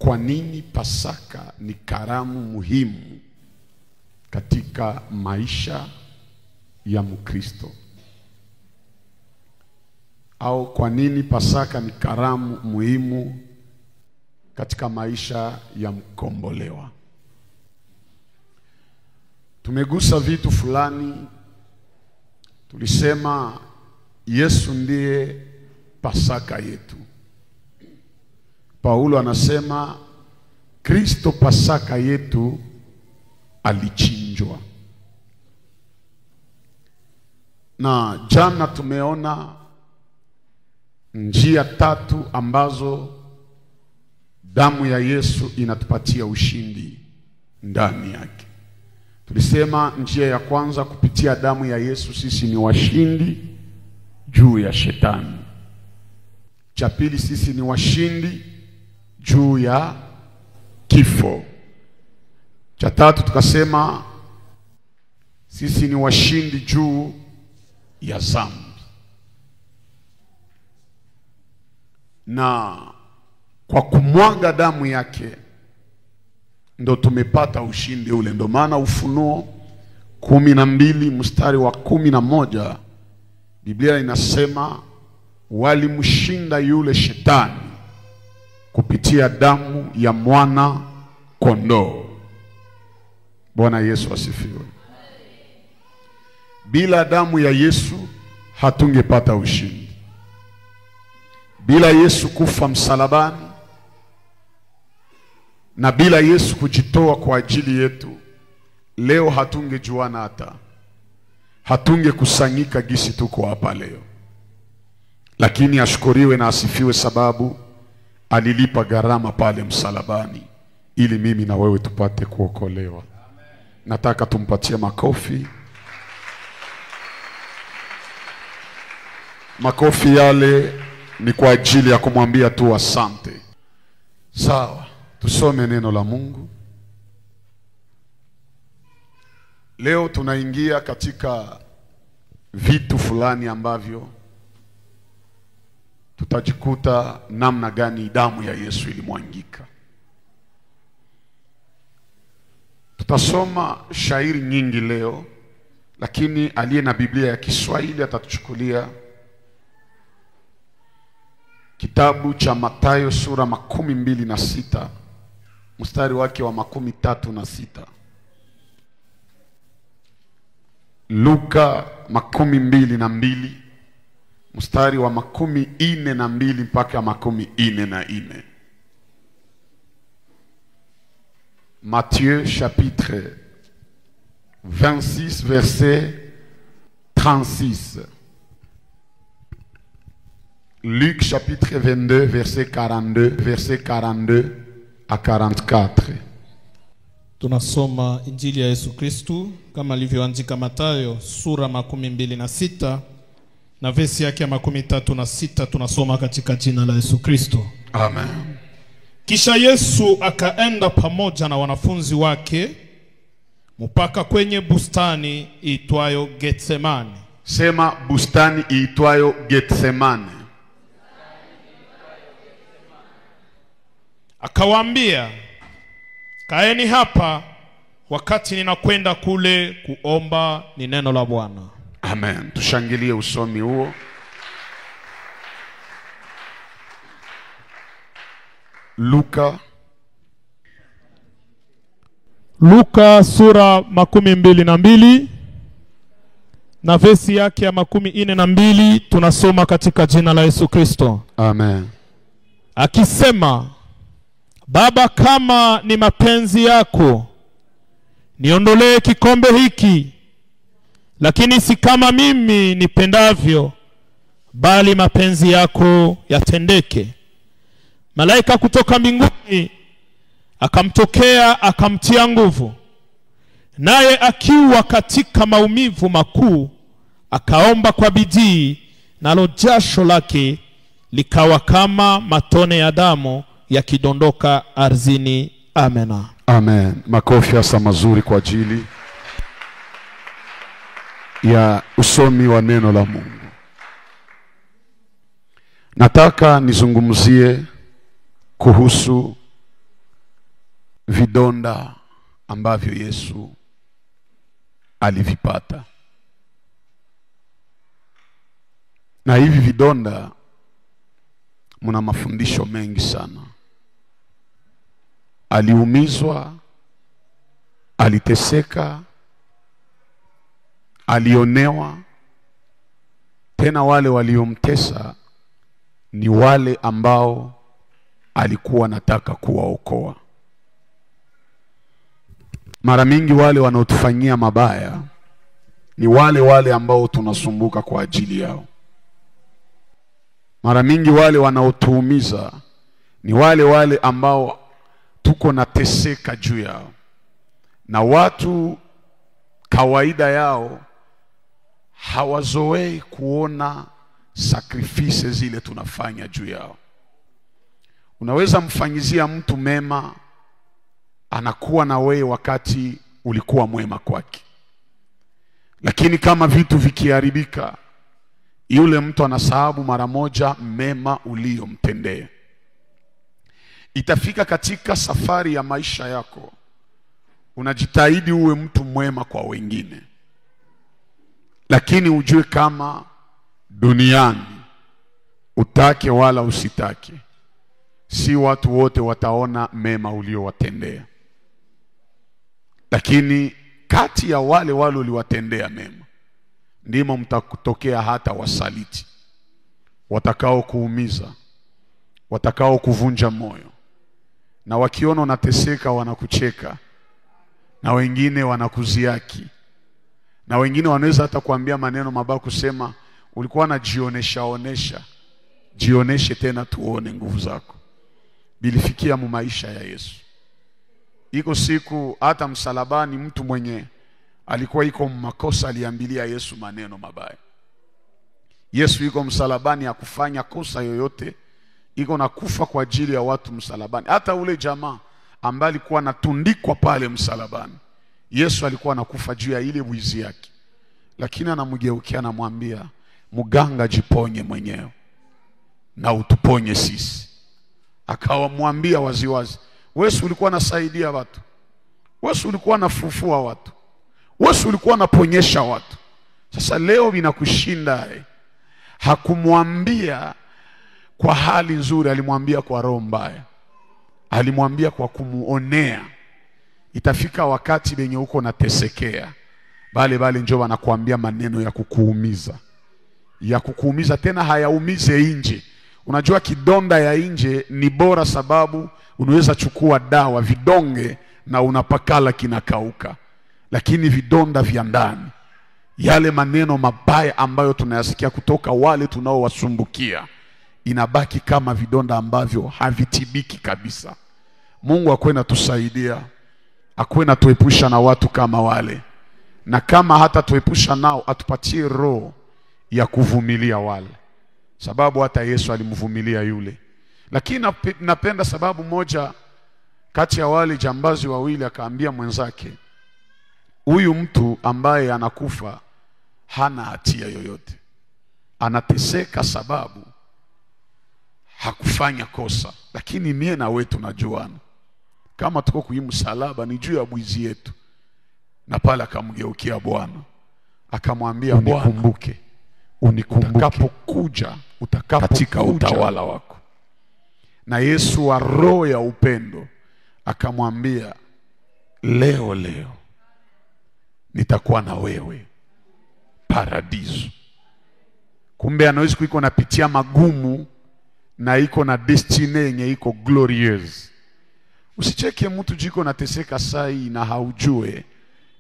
kwa nini Pasaka ni karamu muhimu katika maisha ya Mkristo, au kwa nini Pasaka ni karamu muhimu katika maisha ya mkombolewa. Tumegusa vitu fulani. Tulisema Yesu ndiye Pasaka yetu. Paulo anasema Kristo Pasaka yetu alichinjwa. Na jana tumeona njia 3 ambazo damu ya Yesu inatupatia ushindi ndani yake. Tulisema njia ya kwanza, kupitia damu ya Yesu sisi ni washindi juu ya shetani. Cha pili, sisi ni washindi juu ya kifo. Cha tatu tukasema sisi ni washindi juu ya dhambi. Na kwa kumwaga damu yake ndo tumepata ushindi ule. Ndo maana Ufunuo 12 mstari wa 11 Biblia inasema walimshinda yule shetani kupitia damu ya mwana kondoo. Bwana Yesu asifiwe. Bila damu ya Yesu hatungepata ushindi. Bila Yesu kufa msalabani na bila Yesu kujitoa kwa ajili yetu, leo hatungejuana, hata hatungekusanyika gisi tuko hapa leo. Lakini ashukuriwe na asifiwe, sababu alilipa gharama pale msalabani ili mimi na wewe tupate kuokolewa. Nataka tumpatie makofi. Makofi yale ni kwa ajili ya kumwambia tu asante. Sawa, tusome neno la Mungu. Leo tunaingia katika vitu fulani ambavyo tutajikuta namna gani damu ya Yesu ilimwangika. Tutasoma shairi nyingi leo, lakini aliye na Biblia ya Kiswahili atatuchukulia kitabu cha Mathayo sura 26 mstari wake wa 36. Luka 22 mstari wa 42 mpaka 44. Matthieu chapitre 26 verset 36. Luc chapitre 22 verset 42 à 44. Tunasoma Injili ya Yesu Kristu kama alivyoandika Mathayo sura 26 na verse yake ya 36. Tunasoma katika jina la Yesu Kristo. Amen. Kisha Yesu akaenda pamoja na wanafunzi wake mpaka kwenye bustani iitwayo Getsemani. Sema bustani iitwayo Getsemani. Akawaambia, kaeni hapa wakati ninakwenda kule kuomba. Ni neno la Bwana. Amen. Tushangilie usomi huo. Luka sura 22 na verse yake ya 42. Tunasoma katika jina la Yesu Kristo. Amen. Akisema, Baba, kama ni mapenzi yako niondolee kikombe hiki, lakini si kama mimi nipendavyo, bali mapenzi yako yatendeke. Malaika kutoka mbinguni akamtokea akamtia nguvu, naye akiwa katika maumivu makuu akaomba kwa bidii, nalo jasho lake likawa kama matone ya damu yakidondoka ardhini. Amen. Amen. Makofi hasa mazuri kwa ajili ya usomi wa neno la Mungu. Nataka nizungumzie kuhusu vidonda ambavyo Yesu alivipata. Na hivi vidonda muna mafundisho mengi sana. Aliumizwa, aliteseka, alionewa. Tena wale waliomtesa ni wale ambao alikuwa anataka kuwaokoa. Mara mingi wale wanaotufanyia mabaya ni wale ambao tunasumbuka kwa ajili yao. Mara mingi wale wanaotuumiza ni wale ambao tuko na teseka juu yao. Na watu kawaida yao hawazoei kuona sacrifices zile tunafanya juu yao. Unaweza mfanyizia mtu mema, anakuwa na wewe wakati ulikuwa mwema kwake. Lakini kama vitu vikiharibika, yule mtu anasahabu mara moja mema uliyomtendea. Itafika katika safari ya maisha yako, unajitahidi uwe mtu mwema kwa wengine. Lakini ujue kama duniani, utake wala usitake, si watu wote wataona mema uliowatendea. Lakini kati ya wale uliowatendea mema, ndimo mtakutokea hata wasaliti, watakao kuumiza, watakao kuvunja moyo. Na wakiona unateseka wanakucheka, na wengine wanakuziaki, na wengine wanaweza hata kuambia maneno mabaya, kusema ulikuwa unajionesha, jioneshe tena tuone nguvu zako. Bilifikia mu maisha ya Yesu. Iko siku hata msalabani, mtu mwenye alikuwa iko makosa aliambilia Yesu maneno mabaya. Yesu iko msalabani, hakufanya kosa yoyote, iko na kufa kwa ajili ya watu msalabani. Hata ule jamaa ambaye alikuwa anatundikwa pale msalabani, Yesu alikuwa anakufa juu ya ile wizi yake. Lakini anamgeukia, anamwambia, mganga, jiponye mwenyewe na utuponye sisi. Akawamwambia waziwazi, wewe ulikuwa unasaidia watu, wewe ulikuwa unafufua watu, wewe ulikuwa unaponyesha watu. Sasa leo vinakushinda. Hakumwambia kwa hali nzuri, alimwambia kwa roho mbaya. Alimwambia kwa kumuonea. Itafika wakati benye uko natesekea, bale njoo wanakuambia maneno ya kukuumiza. Ya kukuumiza, tena hayaumize nje. Unajua kidonda ya nje ni bora, sababu unaweza chukua dawa vidonge na unapakala kinakauka. Lakini vidonda vya ndani, yale maneno mabaya ambayo tunayasikia kutoka wale tunaowasumbukia, inabaki kama vidonda ambavyo havitibiki kabisa. Mungu akwenda tusaidia, akwenda tuepusha na watu kama wale. Na kama hata tuepusha nao, atupatie roho ya kuvumilia wale, sababu hata Yesu alimvumilia yule. Lakini napenda sababu moja, kati ya wale jambazi wawili akaambia mwenzake, huyu mtu ambaye anakufa hana hatia yoyote, anateseka sababu hakufanya kosa. Lakini mie na wewe tunajuana, kama tuko kuimu msalaba ni juu ya bwizi yetu. Na pale akamgeukia Bwana, akamwambia, unikumbuke utakapokuja katika utawala wako. Na Yesu wa roho ya upendo akamwambia, leo nitakuwa na wewe paradiso. Kumbe anaweza kuiko napitia magumu na iko na destiny yenye iko glorious. Usicheke mtu jiko nateseka saa hii na haujue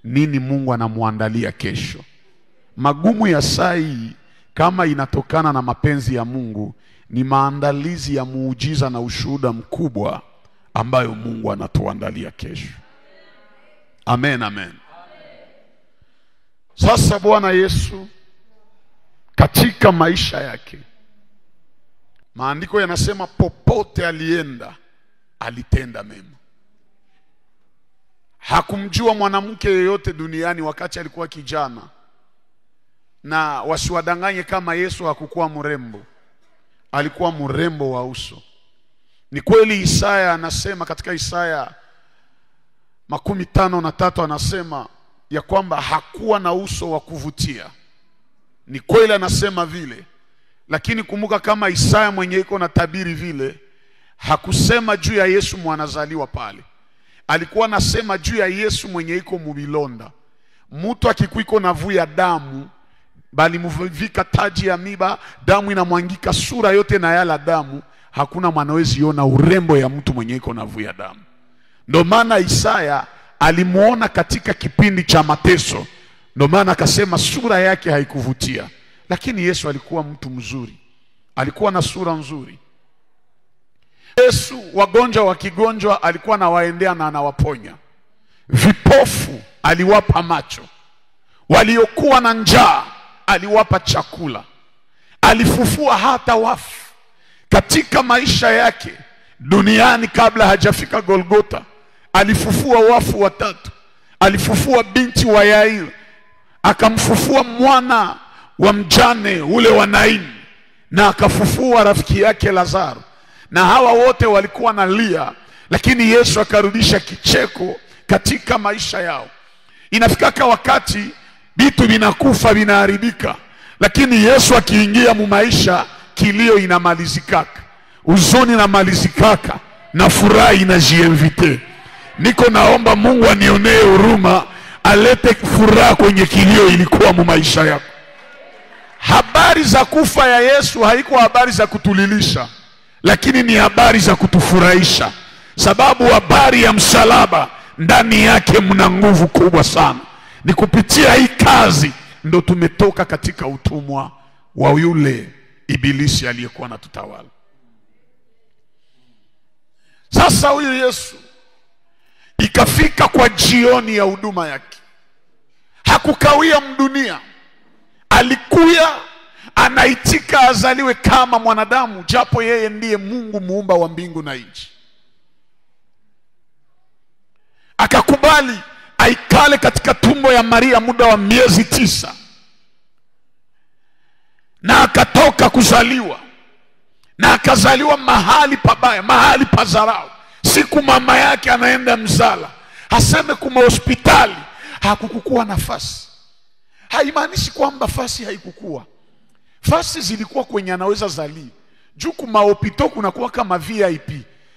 nini Mungu anamuandalia kesho. Magumu ya saa hii, kama inatokana na mapenzi ya Mungu, ni maandalizi ya muujiza na ushuhuda mkubwa ambayo Mungu anatuandalia kesho. Amen, amen. Sasa Bwana Yesu katika maisha yake, maandiko yanasema popote alienda alitenda mema. Hakumjua mwanamke yeyote duniani wakati alikuwa kijana. Na wasiwadanganye kama Yesu hakukuwa mrembo. Alikuwa mrembo wa uso. Ni kweli Isaya anasema katika Isaya 53 anasema ya kwamba hakuwa na uso wa kuvutia. Ni kweli anasema vile, lakini kumbuka kama Isaya mwenye iko na tabiri vile, hakusema juu ya Yesu mwanazaliwa pale. Alikuwa anasema juu ya Yesu mwenye iko mubilonda. Mtu akikuiko na vuya damu, bali muvika taji ya miba, damu inamwangika sura yote na yala damu, hakuna mwanawezi yona urembo ya mtu mwenye iko na vuya damu. Ndio maana Isaya alimuona katika kipindi cha mateso. Ndio maana akasema sura yake haikuvutia. Lakini Yesu alikuwa mtu mzuri, alikuwa na sura nzuri. Yesu wagonjwa wakigonjwa alikuwa anawaendea na anawaponya. Vipofu aliwapa macho, waliokuwa na njaa aliwapa chakula. Alifufua hata wafu. Katika maisha yake duniani kabla hajafika Golgotha, alifufua wafu 3. Alifufua binti wa Yair, akamfufua mwana wa mjane ule wa Naini, na akafufua rafiki yake Lazaro. Na hawa wote walikuwa na lia, lakini Yesu akarudisha kicheko katika maisha yao. Inafika wakati vitu vinakufa vinaharibika, lakini Yesu akiingia mu maisha, kilio inamalizikaka, huzuni inamalizikaka, na furaha inajiinvite. Niko naomba Mungu anionee huruma, alete furaha kwenye kilio ilikuwa mu maisha yako. Habari za kufa ya Yesu haikuwa habari za kutulilisha, lakini ni habari za kutufurahisha, sababu habari ya msalaba ndani yake mna nguvu kubwa sana. Ni kupitia hii kazi ndo tumetoka katika utumwa wa yule ibilisi aliyekuwa anatutawala. Sasa huyu Yesu ikafika kwa jioni ya huduma yake, hakukawia mdunia. Alikuya anaitika azaliwe kama mwanadamu, japo yeye ndiye Mungu muumba wa mbingu na nchi. Akakubali aikale katika tumbo ya Maria muda wa miezi 9, na akatoka kuzaliwa, na akazaliwa mahali pabaya, mahali pazarau. Siku mama yake anaenda mzala, aseme kuma hospitali hakukukuwa nafasi. Haimaanishi kwamba fasi haikukua. Fasi zilikuwa kwenye anaweza zali. Juu kuma hopito kunakuwa kama VIP.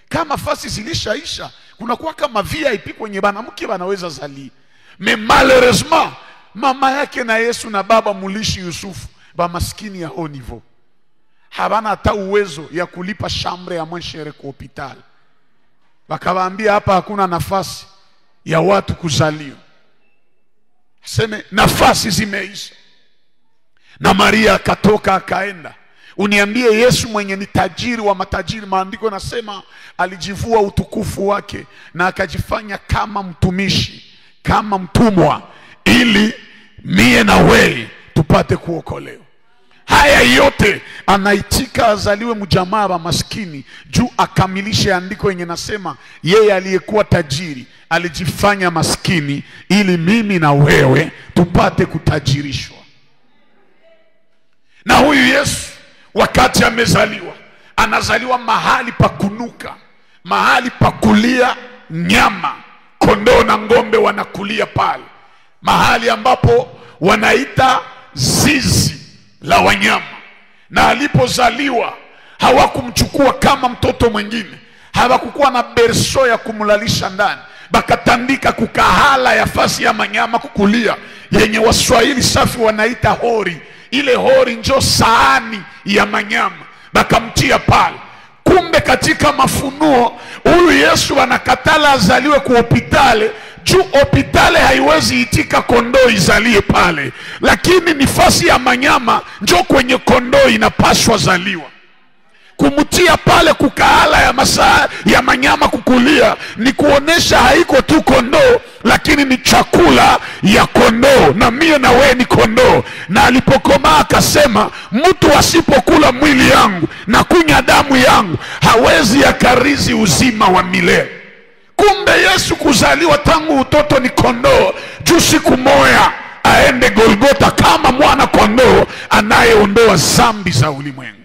Kama fasi zilishaisha, kunakuwa kama VIP kwenye banamke banaweza zali. Mais malheureusement, mama yake na Yesu na baba mulishi Yusufu, ba maskini ya haut niveau, habana hata uwezo ya kulipa chambre ya mwenhere kwa hospitali. Wakawaambia hapa hakuna nafasi ya watu kuzaliwa. Seme nafasi zimeisha. Na Maria akatoka akaenda. Uniambie Yesu mwenye ni tajiri wa matajiri, maandiko yanasema alijivua utukufu wake na akajifanya kama mtumishi, kama mtumwa, ili mie na wewe tupate kuokolewa. Haya yote anaitika azaliwe mjamaa wa maskini, juu akamilishe andiko yenye nasema yeye aliyekuwa tajiri alijifanya maskini ili mimi na wewe tupate kutajirishwa. Na huyu Yesu wakati amezaliwa, anazaliwa mahali pa kunuka, mahali pa kulia nyama. Kondoo na ngombe wanakulia pale, mahali ambapo wanaita zizi la wanyama. Na alipozaliwa hawakumchukua kama mtoto mwingine, hawakukuwa na berso ya kumlalisha ndani, bakatandika kukahala ya fasi ya manyama kukulia, yenye Waswahili safi wanaita hori. Ile hori njo saani ya manyama, bakamtia pale. Kumbe katika mafunuo huyu Yesu anakatala azaliwe kwa hospitali, juu hospitali haiwezi itika kondoo izalie pale, lakini nifasi ya manyama njo kwenye kondoo inapaswa zaliwa. Kumutia pale kukahala ya masaa ya manyama kukulia ni kuonesha haiko tu kondoo, lakini ni chakula ya kondoo, na mie na we ni kondoo. Na alipokoma akasema mtu asipokula mwili yangu na kunywa damu yangu hawezi akarizi uzima wa milele. Kumbe Yesu kuzaliwa tangu utoto ni kondoo, juu siku moja aende Golgotha kama mwana kondoo anayeondoa zambi za ulimwengu.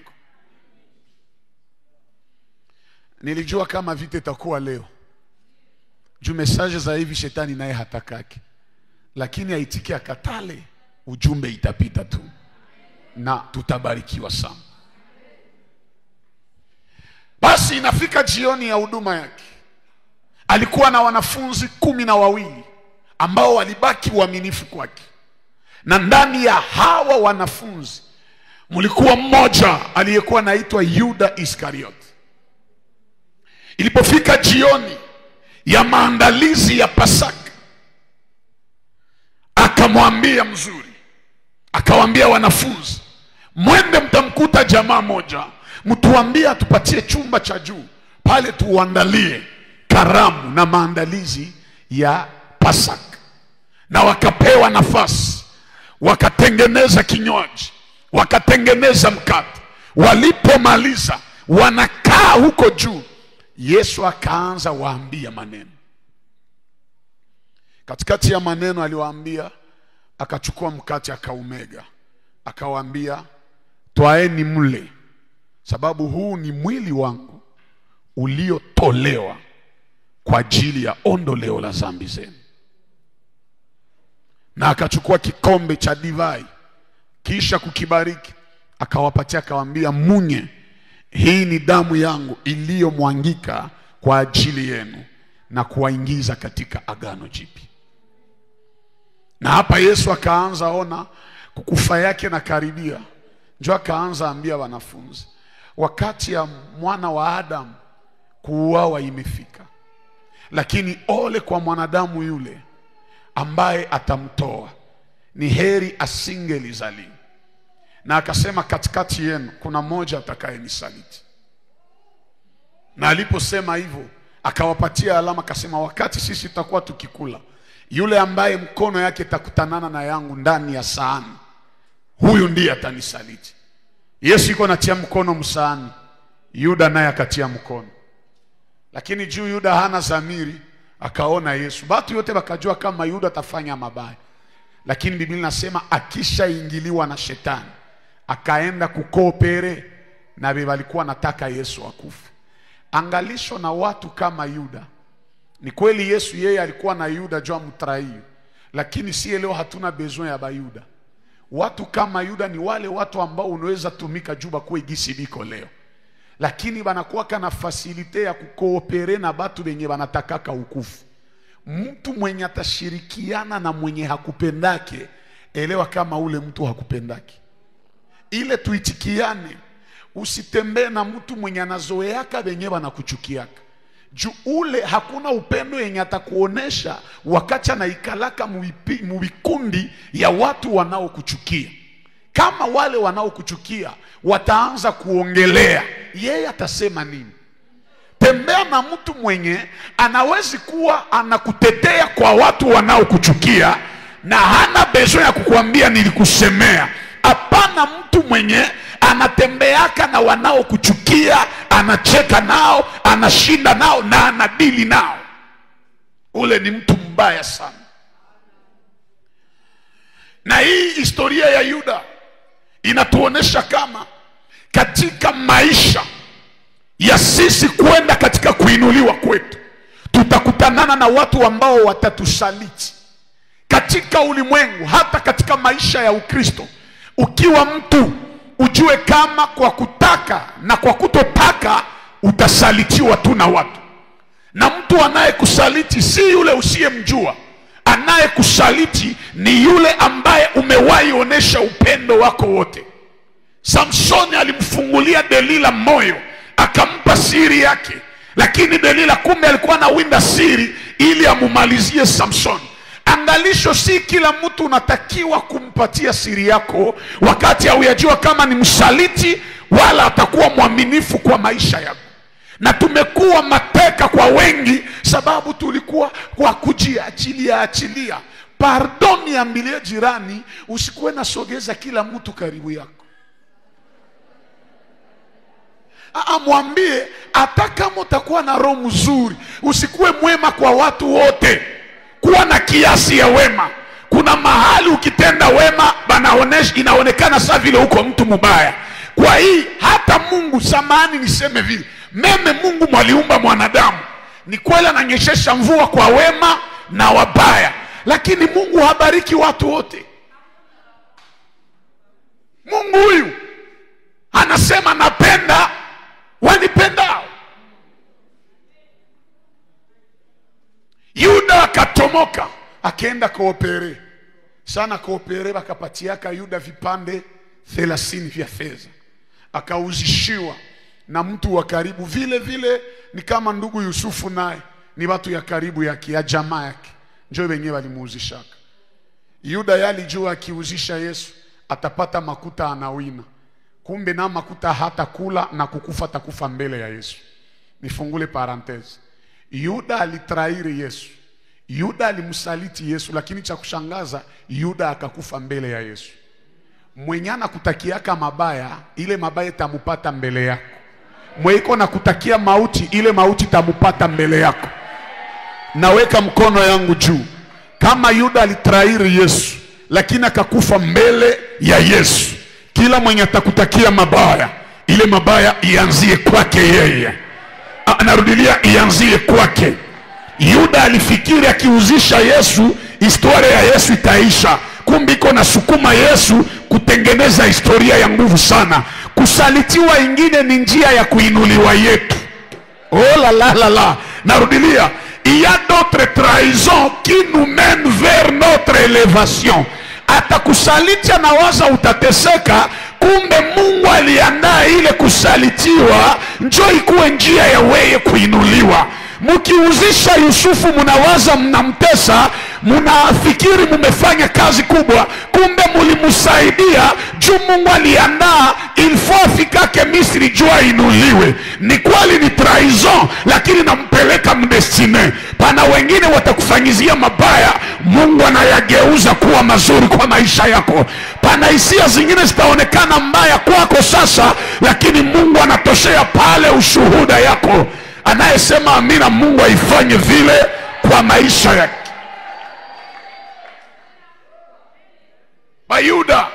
Nilijua kama vita itakuwa leo, Juu message za hivi shetani naye hatakaki. Lakini aitikia katale, ujumbe itapita tu. Na tutabarikiwa sana. Basi inafika jioni ya huduma yake. Alikuwa na wanafunzi 12 ambao walibaki waaminifu kwake. Na ndani ya hawa wanafunzi mlikuwa mmoja aliyekuwa anaitwa Yuda Iskariot. Ilipofika jioni ya maandalizi ya Pasaka, akamwambia mzuri, akawaambia wanafunzi, mwende mtamkuta jamaa moja, mtuambie atupatie chumba cha juu pale tuandalie karamu na maandalizi ya Pasaka. Na wakapewa nafasi, wakatengeneza kinywaji, wakatengeneza mkate. Walipomaliza, wanakaa huko juu, Yesu akaanza waambia maneno. Katikati ya maneno aliwaambia, akachukua mkate akaumega, akawaambia, twaeni mle, sababu huu ni mwili wangu uliotolewa kwa ajili ya ondoleo la dhambi zenu. Na akachukua kikombe cha divai, kisha kukibariki, akawapatia, akawaambia, munye, hii ni damu yangu iliyomwangika kwa ajili yenu na kuwaingiza katika agano jipya. Na hapa Yesu akaanza ona kukufa yake na karibia. Njoo akaanza ambia wanafunzi, wakati ya mwana wa Adamu kuuawa imefika. Lakini ole kwa mwanadamu yule ambaye atamtoa. Ni heri asingelizaliwa. Na akasema, katikati yenu kuna mmoja atakayenisaliti. Na aliposema hivyo, akawapatia alama, akasema, wakati sisi tutakuwa tukikula, yule ambaye mkono yake itakutanana na yangu ndani ya sahani, huyu ndiye atanisaliti. Yesu yuko anatia mkono msahani, Yuda naye akatia mkono. Lakini juu Yuda hana dhamiri, akaona Yesu. Watu yote wakajua kama Yuda atafanya mabaya. Lakini Biblia inasema akishaingiliwa na shetani, akaenda kukoopere na bebe alikuwa nataka Yesu akufe. Angalisho na watu kama Yuda. Ni kweli Yesu yeye alikuwa na Yuda jua mtraio. Lakini si leo hatuna besoin ya Bayuda. Watu kama Yuda ni wale watu ambao unaweza tumika juba kuwe gisi biko leo. Lakini banakuwa kana fasilite ya kukoopere na batu benye banatakaka ukufu. Mtu mwenye atashirikiana na mwenye hakupendake, elewa kama ule mtu hakupendake. Ile tuitikiane, usitembee na mtu mwenye anazoeaka benye banakuchukiaka. Juu ule hakuna upendo yenye atakuonesha wakati anaikalaka muvikundi ya watu wanaokuchukia. Kama wale wanaokuchukia wataanza kuongelea, yeye atasema nini? Tembea na mtu mwenye anawezi kuwa anakutetea kwa watu wanaokuchukia na hana besoin ya kukuambia nilikusemea. Hapana, mtu mwenye anatembeaka na wanaokuchukia, anacheka nao, anashinda nao na anadili nao, ule ni mtu mbaya sana. Na hii historia ya Yuda inatuonesha kama katika maisha ya sisi kwenda katika kuinuliwa kwetu, tutakutanana na watu ambao watatusaliti katika ulimwengu. Hata katika maisha ya Ukristo, ukiwa mtu ujue kama kwa kutaka na kwa kutotaka utasalitiwa tu na watu. Na mtu anayekusaliti si yule usiyemjua. Anayekusaliti ni yule ambaye umewahi onesha upendo wako wote. Samsoni alimfungulia Delila moyo, akampa siri yake, lakini Delila kumbe alikuwa anawinda siri ili amumalizie Samsoni. Angalisho, si kila mtu unatakiwa kumpatia siri yako wakati hauyajua kama ni msaliti wala atakuwa mwaminifu kwa maisha yako. Na tumekuwa mateka kwa wengi sababu tulikuwa kwa kujiachilia. Pardon, niambilie jirani, usikuwe nasogeza kila mtu karibu yako. Mwambie hata kama utakuwa na roho mzuri, usikuwe mwema kwa watu wote. Kuwa na kiasi ya wema. Kuna mahali ukitenda wema inaonekana saa vile uko mtu mubaya. Kwa hii hata Mungu, samani niseme vile, Mungu mwaliumba mwanadamu, Ni kweli ananyeshesha mvua kwa wema na wabaya, lakini Mungu habariki watu wote. Mungu huyu anasema napenda wanipendao. Yuda akatomoka akaenda koopere. Sana koopere wakapatiaka Yuda vipande 30 vya fedha. Akauzishiwa na mtu wa karibu, vile vile ni kama ndugu Yusufu, naye ni watu ya karibu yake, ya jamaa yake, njoo wenyewe walimuuzishaka. Yuda yalijua akiuzisha Yesu atapata makuta, anawina. Kumbe na makuta hata kula na kukufa, takufa mbele ya Yesu. Nifungule parenthese. Yuda alitrairi Yesu, Yuda alimsaliti Yesu, lakini cha kushangaza Yuda akakufa mbele ya Yesu. Mwenyana kutakiaka mabaya, ile mabaya tamupata mbele yako. Mweko na kutakia mauti, ile mauti tamupata mbele yako. Naweka mkono yangu juu, kama Yuda alitrairi Yesu lakini akakufa mbele ya Yesu, kila mwenye atakutakia mabaya, ile mabaya ianzie kwake yeye. Anarudilia, ianzie kwake. Yuda alifikiri akiuzisha Yesu historia ya Yesu itaisha, kumbe iko na sukuma Yesu kutengeneza historia ya nguvu sana. Kusalitiwa ingine ni njia ya kuinuliwa yetu. Oh la la la la. Narudilia, il y a d'autres trahisons qui nous mènent vers notre élévation. Atakusaliti anawaza utateseka, kumbe Mungu aliandaa ile kusalitiwa njoo ikuwe njia ya wewe kuinuliwa. Mkiuzisha Yusufu mnawaza mnamtesa, mnafikiri mmefanya kazi kubwa, kumbe mlimsaidia juu Mungu aliandaa ilfo afikake Misri jua inuliwe. Ni kweli ni trahison, lakini nampeleka mdestine. Pana wengine watakufanyizia mabaya, Mungu anayageuza kuwa mazuri kwa maisha yako. Pana hisia zingine zitaonekana mbaya kwako sasa, lakini Mungu anatoshea pale ushuhuda yako. Anayesema amina, Mungu aifanye vile kwa maisha yake. Bayuda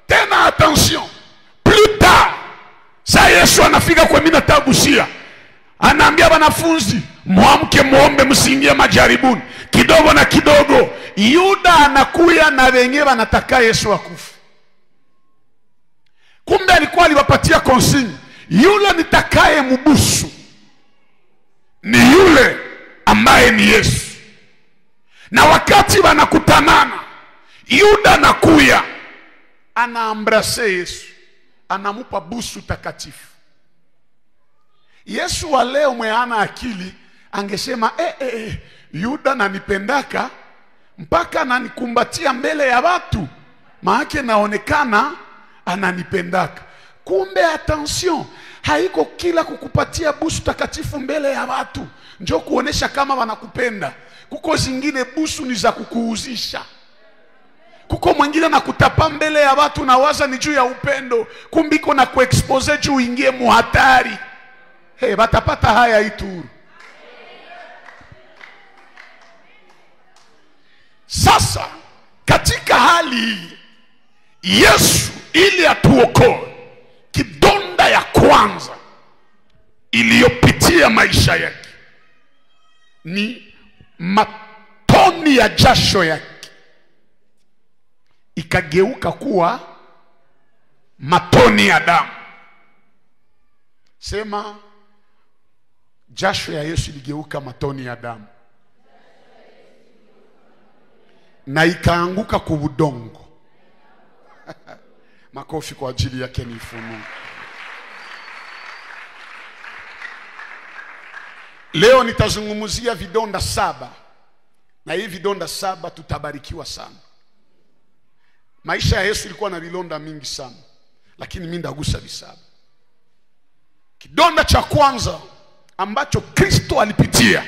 tena, attention, plus tard sa Yesu anafika kwa mina tabusia, anaambia wanafunzi muamke muombe msiingie majaribuni. Kidogo na kidogo Yuda anakuya na wenyewe anataka Yesu akufe. Kumbe alikuwa aliwapatia consigne, yule nitakaye mubusu ni yule ambaye ni Yesu. Na wakati wanakutanana, Yuda nakuya anaambrase Yesu, anamupa busu takatifu. Yesu wa leo mweana akili angesema Yuda nanipendaka mpaka ananikumbatia mbele ya watu, maana naonekana ananipendaka. Kumbe attention, haiko kila kukupatia busu takatifu mbele ya watu njoo kuonesha kama wanakupenda. Kuko zingine busu ni za kukuuzisha. Kuko mwingine na kutapa mbele ya watu na waza ni juu ya upendo, kumbe iko na kuexpose juu ingie muhatari. Batapata haya ituru. Sasa katika hali hii Yesu ili atuokoe, kidonda ya kwanza iliyopitia maisha yake ni matoni ya jasho yake ikageuka kuwa matoni ya damu. Sema, jasho ya Yesu iligeuka matoni ya damu na ikaanguka kwa udongo. Makofi kwa ajili yake ni funuo. Leo nitazungumzia vidonda 7. Na hii vidonda 7 tutabarikiwa sana. Maisha ya Yesu ilikuwa na vidonda mingi sana, lakini mimi ndagusa visaba. Kidonda cha kwanza ambacho Kristo alipitia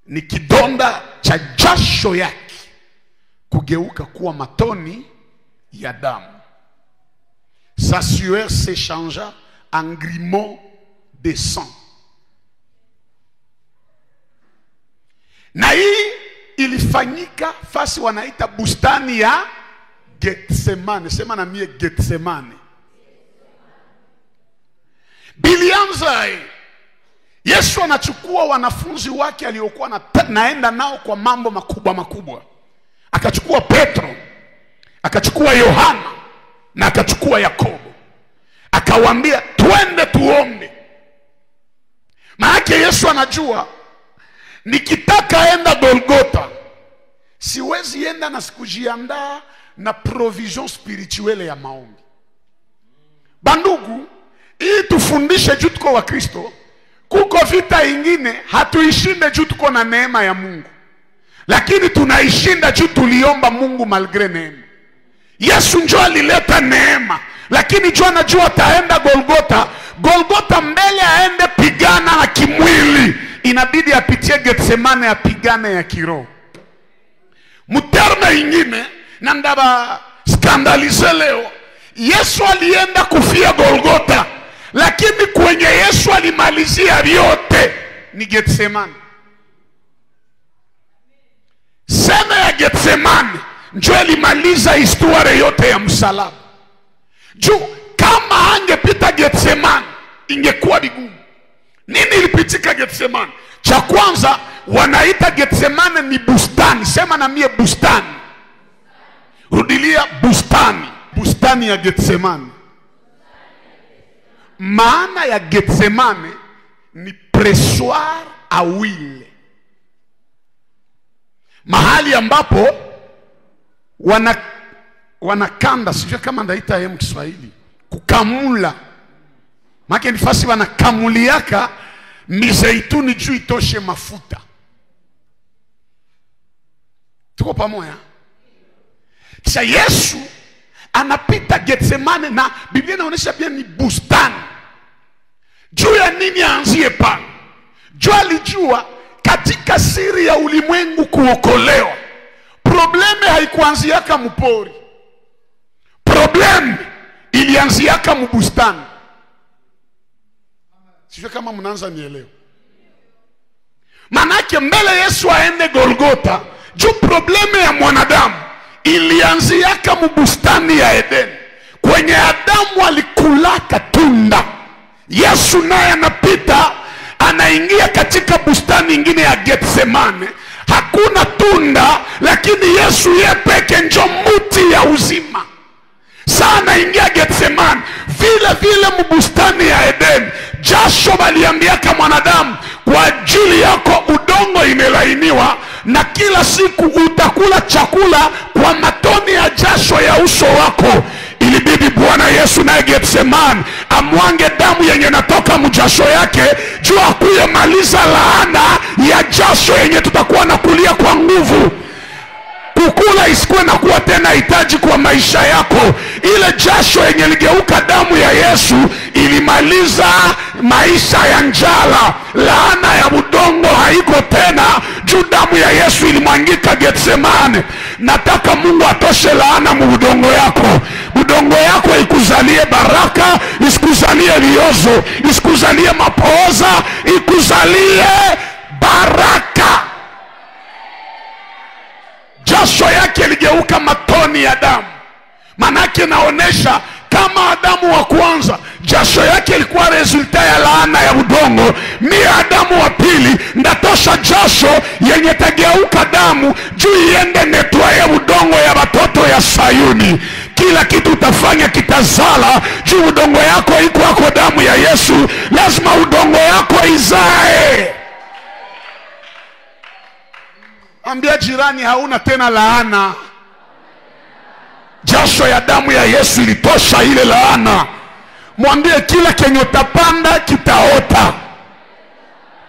ni kidonda cha jasho yake kugeuka kuwa matoni ya damu. Sa sueur s'échangea en grumeaux de sang. Na hii ilifanyika fasi wanaita bustani ya Getsemane. Sema na mie Getsemane. Bilianza Yesu anachukua wanafunzi wake aliokuwa naenda nao kwa mambo makubwa makubwa. Akachukua Petro, akachukua Yohana na akachukua Yakobo. Akawaambia twende tuombe. Maana Yesu anajua nikitaka enda Golgotha siwezi enda na sikujiandaa na provision spirituelle ya maombi. Bandugu, hii tufundishe juu tuko wa Kristo. Kuko vita ingine hatuishinde juu tuko na neema ya Mungu, lakini tunaishinda juu tuliomba Mungu malgre neema. Yesu njoo alileta neema, lakini njoo anajua ataenda Golgotha. Golgotha mbele aende pigana na kimwili, inabidi apitie Getsemane apigane ya kiroho. Muterme ingine na ndaba skandalize leo, Yesu alienda kufia Golgotha, lakini kwenye Yesu alimalizia vyote ni Getsemane. Sema ya Getsemane njoo alimaliza historia yote ya msalaba. Juu kama angepita Getsemane ingekuwa vigumu. Nini ilipitika Getsemane? Cha kwanza wanaita Getsemane ni bustani. Sema na mie bustani. Rudilia bustani. Bustani ya Getsemane. Maana ya Getsemane ni pressoir à huile. Mahali ambapo wanakanda, sijui kama ndaita yemu Kiswahili, kukamula. Maana nifasi wanakamuliaka mizeituni juu itoshe mafuta. Tuko pamoja? Kisha Yesu anapita Getsemane na Biblia inaonyesha pia ni bustani. Juu ya nini aanzie pale? Juu alijua katika siri ya ulimwengu kuokolewa, probleme haikuanziaka mpori. Probleme ilianziaka mbustani. Sijui kama mnaanza nielewa. Manake mbele Yesu aende Golgotha, juu probleme ya mwanadamu ilianziaka mbustani ya Edeni. Kwenye Adamu alikulaka tunda. Yesu naye anapita, anaingia katika bustani ingine ya Getsemane. Hakuna tunda, lakini Yesu yeye peke njo mti ya uzima. Sana ingia Getsemane, vile mbustani ya Edeni. Jasho baliambiaka mwanadamu, kwa ajili yako udongo imelainiwa, na kila siku utakula chakula kwa matoni ya jasho ya uso wako. Ilibidi Bwana Yesu na Getsemane amwange damu yenye natoka mjasho yake, juu akuye maliza laana ya jasho yenye tutakuwa na kulia kwa nguvu. Kukula isikuwe na kuwa tena hitaji kwa maisha yako. Ile jasho yenye ligeuka damu ya Yesu ilimaliza maisha ya njala. Laana ya udongo haiko tena, juu damu ya Yesu ilimwangika Getsemane. Nataka Mungu atoshe laana mu udongo yako. Udongo yako ikuzalie baraka, isikuzalie liozo, isikuzalie mapooza, ikuzalie baraka. Jasho yake ligeuka matoni ya damu. Manake naonesha kama Adamu wa kwanza jasho yake ilikuwa resulta ya laana ya udongo, mimi Adamu wa pili ndatosha jasho yenye tageuka damu, juu iende netwaye udongo ya watoto ya Sayuni. Kila kitu utafanya kitazala, juu udongo yako iko wako damu ya Yesu. Lazima udongo yako izae. Ambia jirani hauna tena laana. Jasho ya damu ya Yesu ilitosha ile laana. Mwambie kila kenye utapanda kitaota.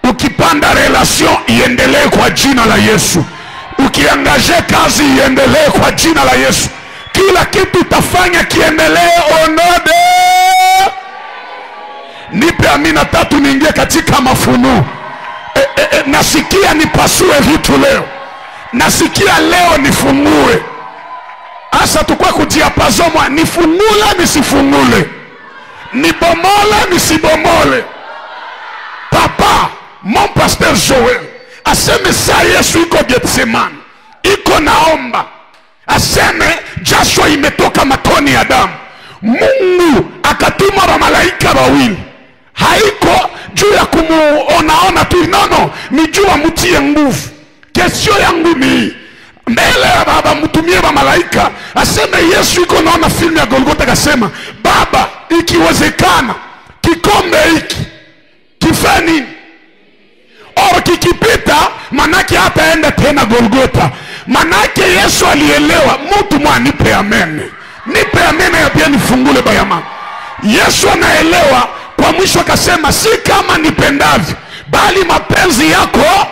Ukipanda relation iendelee kwa jina la Yesu. Ukiangaje kazi iendelee kwa jina la Yesu. Kila kitu utafanya kiendelee onode. Nipe amina 3 niingie katika mafunuo. Nasikia nipasue vitu leo. Nasikia leo nifungue. Asa tukua kujiapazomwa, nifungule nisifungule, nibomole nisibomole. Papa, mon pasteur Joel aseme saa Yesu iko Getsemane, iko naomba. Aseme jasho imetoka matoni ya damu. Mungu akatuma wa malaika wawili. Haiko juu ya kumuonaona tu, nono, ni juu amutie nguvu. Kesho yangu ni mbele ya Baba, mtumie wa malaika aseme Yesu iko naona filmu ya Golgotha, akasema Baba, ikiwezekana kikombe hiki kifani au kikipita, manake hataenda tena Golgotha. Manake Yesu alielewa, mtu mwanipe amen, nipe amen ya pia nifungule bayama. Yesu anaelewa. Kwa mwisho akasema si kama nipendavyo bali mapenzi yako.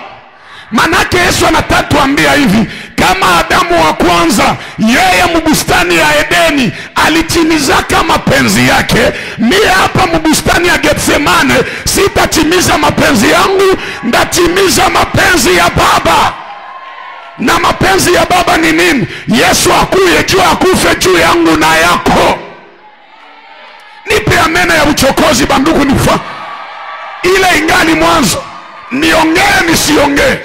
Manake Yesu anatatuambia hivi, kama Adamu wa kwanza yeye mbustani ya Edeni alitimiza mapenzi yake, mimi hapa mbustani ya Getsemane sitatimiza mapenzi yangu, ndatimiza mapenzi ya Baba. Na mapenzi ya Baba ni nini? Yesu akuye juu, akufe juu yangu na yako. Nipe amena ya uchokozi bandugu, nifa ile ingali mwanzo, niongee nisiongee.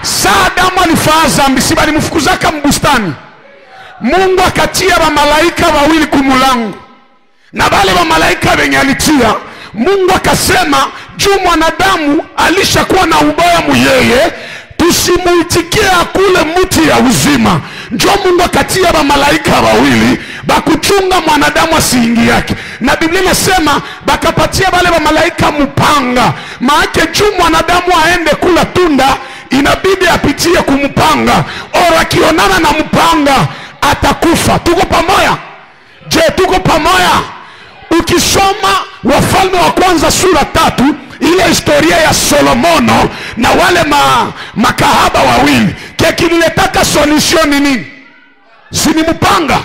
Saa Adamu alifanya dhambi, si bali mfukuzaka mbustani, Mungu akatia wa malaika wawili kumulango, na wale wa malaika wenye alitia, Mungu akasema juu mwanadamu alishakuwa na ubaya muyeye, tusimuitikie kule mti ya uzima. Njoo Mungu akatia wa malaika wawili bakuchunga mwanadamu asiingie yake. Na Biblia inasema bakapatia wale wa malaika mpanga, maana juu mwanadamu aende kula tunda inabidi apitie kumpanga, ora akionana na mpanga atakufa. Tuko pamoja? Je, tuko pamoja? Ukisoma Wafalme wa kwanza sura 3, ile historia ya Solomono na wale makahaba wawili, kilileta solution nini? Si ni mpanga.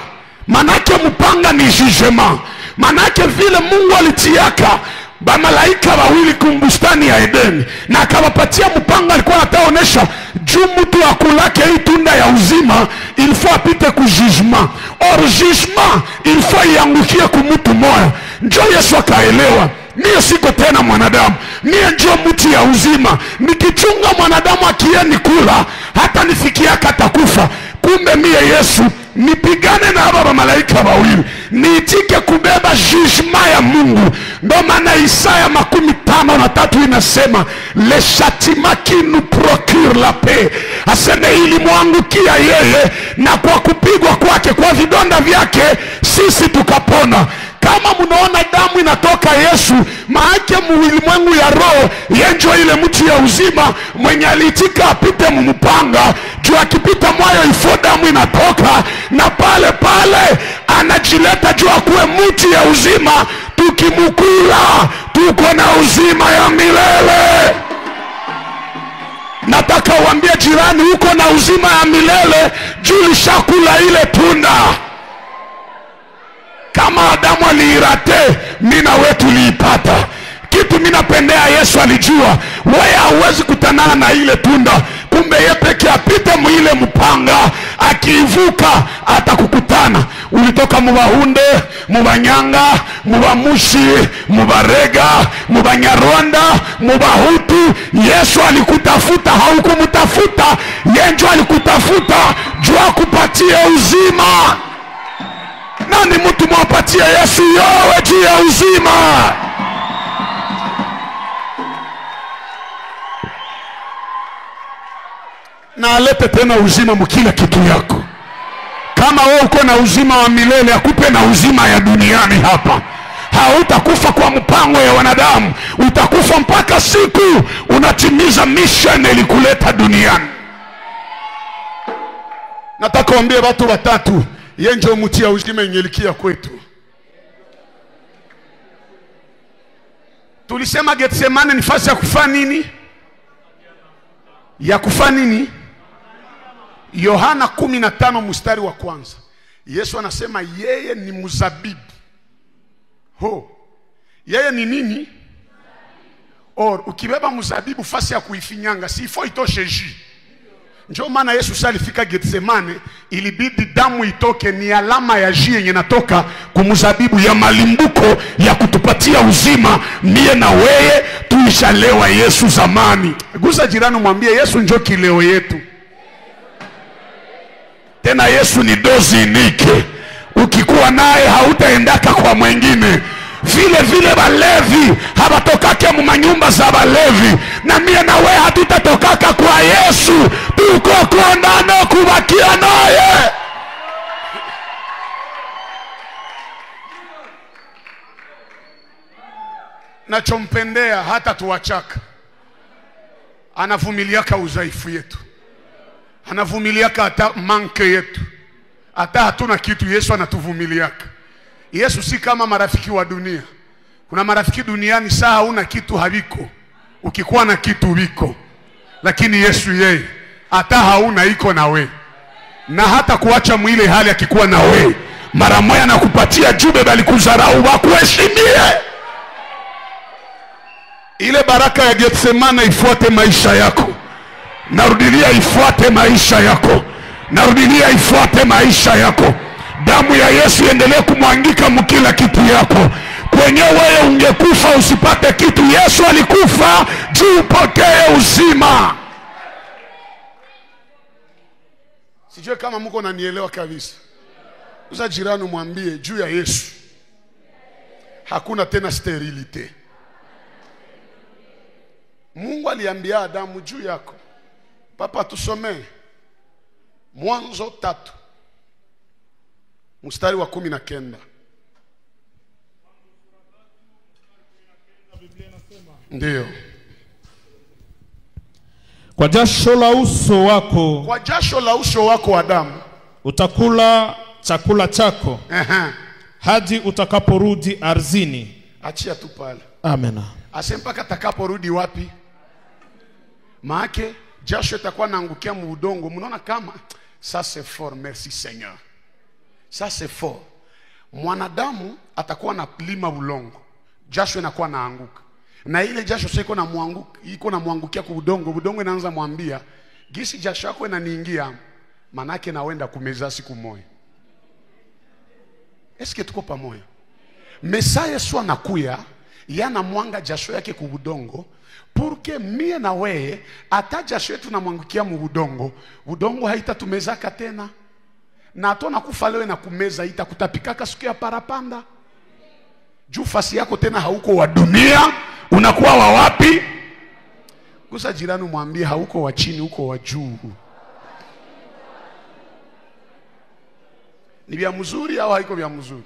Manake mpanga ni jugement. Manake vile Mungu alitiaka ba malaika wawili kumbustani ya Edeni na akawapatia mpanga, alikuwa anataonesha juu mtu akulake hii tunda ya uzima il faut apite ku jugement. Or jugement il faut iangukie ku mtu moja. Njoo Yesu akaelewa, mimi siko tena mwanadamu, mimi njoo mti ya uzima. Nikichunga mwanadamu akieni kula hata nifikia atakufa. Kumbe mimi Yesu nipigane na baba malaika wawili, niitike kubeba jugement ya Mungu. Ndio maana Isaya 53 inasema le châtiment qui nous procure la paix, aseme ili mwangukia yeye, na kwa kupigwa kwake, kwa vidonda vyake sisi tukapona. Kama mnaona damu inatoka Yesu, maake ulimwengu ya roho yenjo ile mti ya uzima, mwenye alitika apite mpanga, juu akipita moyo ifo damu inatoka, na pale pale anajileta juu akuwe mti ya uzima. Tukimukula tuko na uzima ya milele. Nataka uambie jirani uko na uzima ya milele juu shakula ile tunda. Kama Adamu aliirate, mina wetu liipata. Kitu mina pendea Yesu alijua, wewe hauwezi kutanana na ile tunda. Kumbe yeye peke apite mwile mpanga, akivuka atakukutana. Ulitoka mubahunde, mubanyanga, mubamushi, mubarega, mubanyarwanda, mubahutu. Yesu alikutafuta, haukumutafuta. Yenjo alikutafuta jua kupatia uzima. Nani mtu mwapatia Yesu yowe juu ya uzima? Na alete tena uzima mkila kitu yako. Kama wewe uko na uzima wa milele, akupe na uzima ya duniani hapa. Hautakufa kwa mpango ya wanadamu, utakufa mpaka siku unatimiza mission ilikuleta duniani. Nataka kuambia watu watatu, yenjo mti ya uzima ingelikia kwetu. Tulisema Getsemane ni fasi ya kufa nini? Ya kufa nini? Yohana 15 mstari wa kwanza. Yesu anasema yeye ni mzabibu. Yeye ni nini? Or ukibeba mzabibu fasi ya kuifinyanga, si ifo itoshe jus. Njoo maana Yesu salifika Getsemane, ilibidi damu itoke, ni alama ya jus yenye natoka kumzabibu ya malimbuko ya kutupatia uzima. Mie na wewe tulishalewa Yesu zamani. Gusa jirani mwambie Yesu njoo kileo yetu. Tena Yesu ni dozi nike. Ukikuwa naye hautaendaka kwa mwingine. vile vile balevi habatokake mu manyumba za balevi, na mie na wewe hatutatokaka kwa Yesu, tuko kondano kubakia naye. Nachompendea hata tuwachaka, anavumiliaka udhaifu yetu, anavumiliaka hata manke yetu, hata hatuna kitu Yesu anatuvumiliaka. Yesu si kama marafiki wa dunia. Kuna marafiki duniani saa hauna kitu haviko, ukikuwa na kitu viko, lakini Yesu yeye hata hauna iko na we, na hata kuacha mwile hali akikuwa na we mara moja na kupatia jube bali kuzarau wakuheshimie. Ile baraka ya Getsemane ifuate maisha yako. Narudilia ifuate maisha yako. Narudilia ifuate maisha yako. Damu ya Yesu endelee kumwangika mkila kitu yako. Kwenye wewe ungekufa usipate kitu, Yesu alikufa juu upokee uzima. Sijue kama mko nanielewa kabisa. Uza jirani mwambie juu ya Yesu hakuna tena sterilite. Mungu aliambia Adamu juu yako. Papa tusomee Mwanzo 3 mstari wa 19. Ndio. Kwa jasho la uso wako, kwa jasho la uso wako Adamu, utakula chakula chako hadi utakaporudi ardhini. Achia tu pale. Amen. Asempaka atakaporudi wapi? Maake jasho itakuwa naangukia mu udongo. Mnaona kama ça c'est fort, merci Seigneur. Ça c'est fort. Mwanadamu atakuwa na lima ulongo, jasho inakuwa naanguka. Na ile jasho siko na mwanguka, iko na mwangukia ku udongo. Udongo inaanza mwambia, gisi jasho yako inaniingia, manake naenda kumeza siku moja. Eske tuko pamoja? Mesaya Yesu anakuya, yana mwanga jasho yake ku udongo, porque mie na wewe ata jasho yetu na mwangukia mu udongo, udongo haitatumezaka tena. Na atona kufa leo na kumeza itakutapikaka siku ya parapanda. Juu fasi yako tena hauko wa dunia, unakuwa wa wapi? Gusa jirani mwambie hauko wa chini, uko wa juu. Ni vya mzuri au haiko vya mzuri?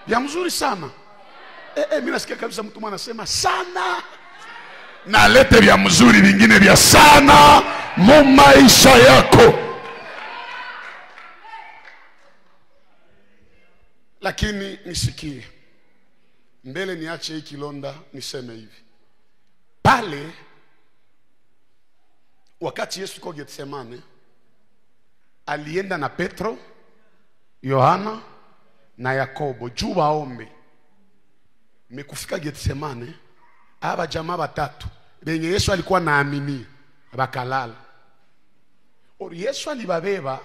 Vya mzuri sana. Mimi nasikia kabisa mtu mwana anasema sana. Na lete vya mzuri vingine vya sana mu maisha yako. Lakini nisikie. Mbele niache hii kilonda niseme hivi. Pale wakati Yesu kwa Getsemane alienda na Petro, Yohana na Yakobo juu waombe. Mekufika Getsemane, aba jamaa batatu benye Yesu alikuwa naamini bakalala. Yesu alibabeba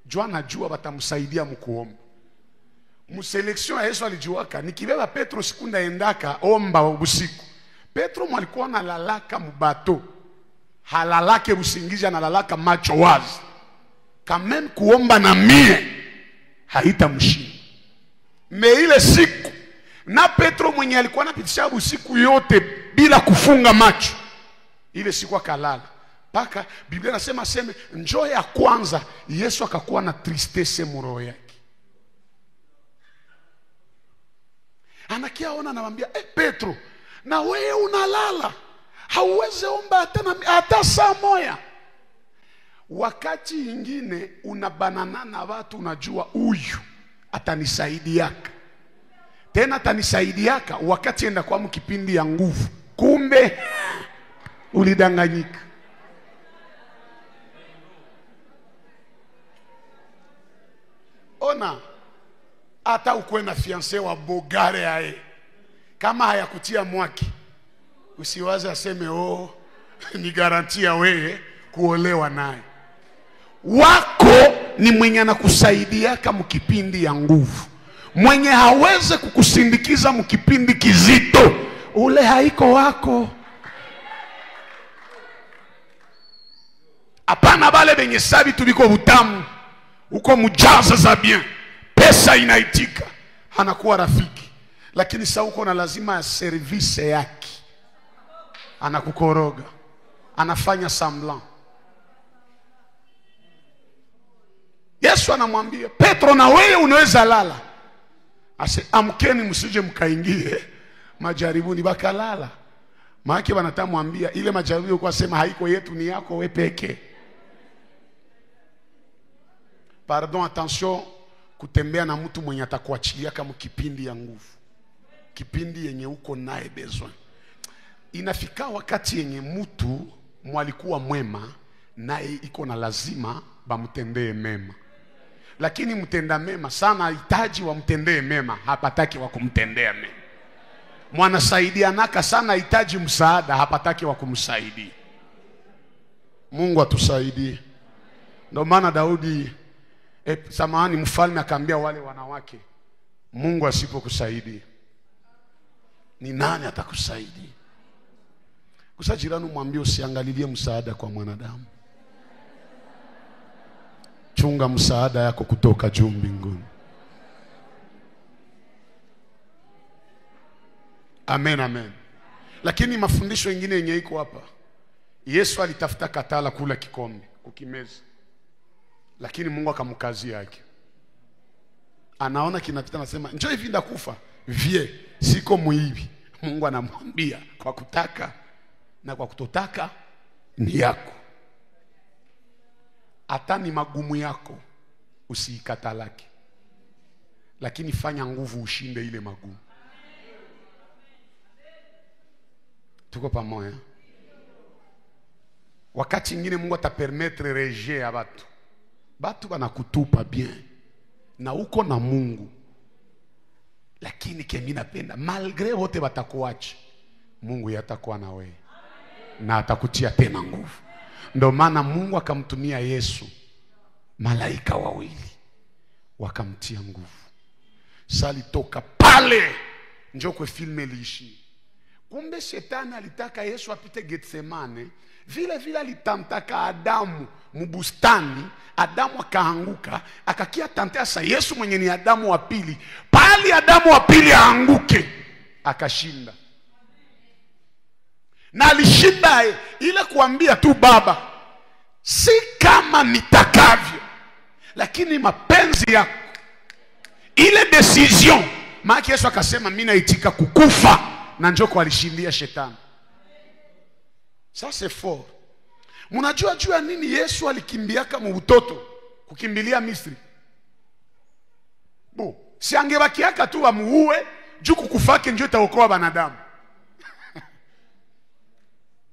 jua na jua batamsaidia mkuomba. Muselection ya Yesu alijuaka nikibeba Petro sikunda endaka omba usiku. Petro mwalikuwa na lalaka mubato, halalake usingizi, analalaka macho wazi. Kamem kuomba na mie haitamshinda. Me ile siku na Petro mwenye alikuwa anapitisha usiku yote bila kufunga macho, ile siku akalala. Paka Biblia nasema njoo ya kwanza Yesu akakuwa na tristesse muro yake. Anakia ona anamwambia, Petro, na wewe unalala, hauwezi omba hata saa moja. Wakati ingine unabanana na watu, unajua huyu atanisaidiaka. Tena atanisaidiaka wakati enda kwa mkipindi ya nguvu. Kumbe ulidanganyika. Ona, hata ukwe na fiancé wa bogare hae, kama hayakutia mwaki, usiwaze aseme ni garantia wewe kuolewa naye. Wako ni mwenye anakusaidia kama mkipindi ya nguvu. Mwenye haweze kukusindikiza mkipindi kizito, ule haiko wako. Apana bale benye sabi tubiko butamu, uko mujaza za bien, pesa inaitika, anakuwa rafiki. Lakini sasa uko na lazima ya service yake, anakukoroga, anafanya sambla. Yesu anamwambia Petro, na wewe unaweza lala. Ase amkeni msije mkaingie majaribuni. Bakalala. Maana wanatamwambia ile majaribu kwa sema haiko yetu, ni yako wewe peke. Pardon, attention, kutembea na mtu mwenye atakuachilia kama kipindi ya nguvu, kipindi yenye uko naye besoin. Inafika wakati yenye mtu mwalikuwa mwema naye iko na lazima bamtendee mema, lakini mtenda mema sana hitaji wa mtendee mema, hapataki wa kumtendea mema. Mwanasaidia naka sana hitaji msaada, hapataki wa kumsaidia. Mungu atusaidie. Ndio maana Daudi samahani, mfalme akaambia wale wanawake, Mungu asipokusaidia ni nani atakusaidia? Kusajirani mwambie usiangalilie msaada kwa mwanadamu. Chunga msaada yako kutoka juu mbinguni. Amen, amen. Lakini mafundisho mengine yenye iko hapa, Yesu alitafuta katala kula kikombe kukimeza, lakini Mungu akamkazia yake. Anaona kinapita, anasema njoo hivi ndakufa vie, siko muibi. Mungu anamwambia kwa kutaka na kwa kutotaka ni yako. Hata ni magumu yako usiikatalaki, lakini fanya nguvu ushinde ile magumu. Tuko pamoja? Wakati mwingine Mungu atapermettre rejet ya watu. Batu banakutupa bien na uko na Mungu, lakini kemi napenda malgré wote batakuacha, Mungu yatakuwa na wewe na atakutia tena nguvu. Ndio maana Mungu akamtumia Yesu malaika wawili wakamtia nguvu. Sali toka pale njoo kwa filme liishi. Kumbe shetani alitaka Yesu apite Getsemane, vile vile alitamtaka Adamu mbustani. Adamu akaanguka, akakia tantea sa Yesu mwenye ni Adamu wa pili, pali Adamu wa pili aanguke, akashinda. Na alishinda ile kuambia tu Baba, si kama nitakavyo, lakini mapenzi yako. Ile decision, maana Yesu akasema mimi naitika kukufa, na njoko alishindia shetani. Sasa fort. Mnajua juu ya nini Yesu alikimbiaka mbutoto kukimbilia Misri? Si angebakiaka tu bamuue juu kukufake njoo itaokoa banadamu.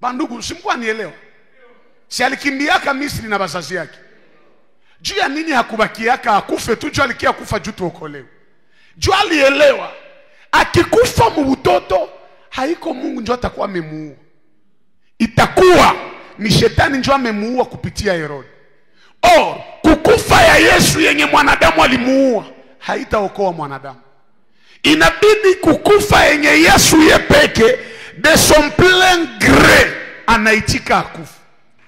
Bandugu, simkuwa nielewa. Si alikimbiaka Misri na bazazi yake. Juu ya nini hakubakiaka akufe tu juu alikia kufa juu tuokolewe? Juu alielewa akikufa mbutoto haiko Mungu njoo atakuwa amemuua. Itakuwa ni shetani njoo amemuua kupitia Herode. Kukufa ya Yesu yenye mwanadamu alimuua haitaokoa mwanadamu. Inabidi kukufa yenye Yesu yepeke de son plein gré anaitika akufa.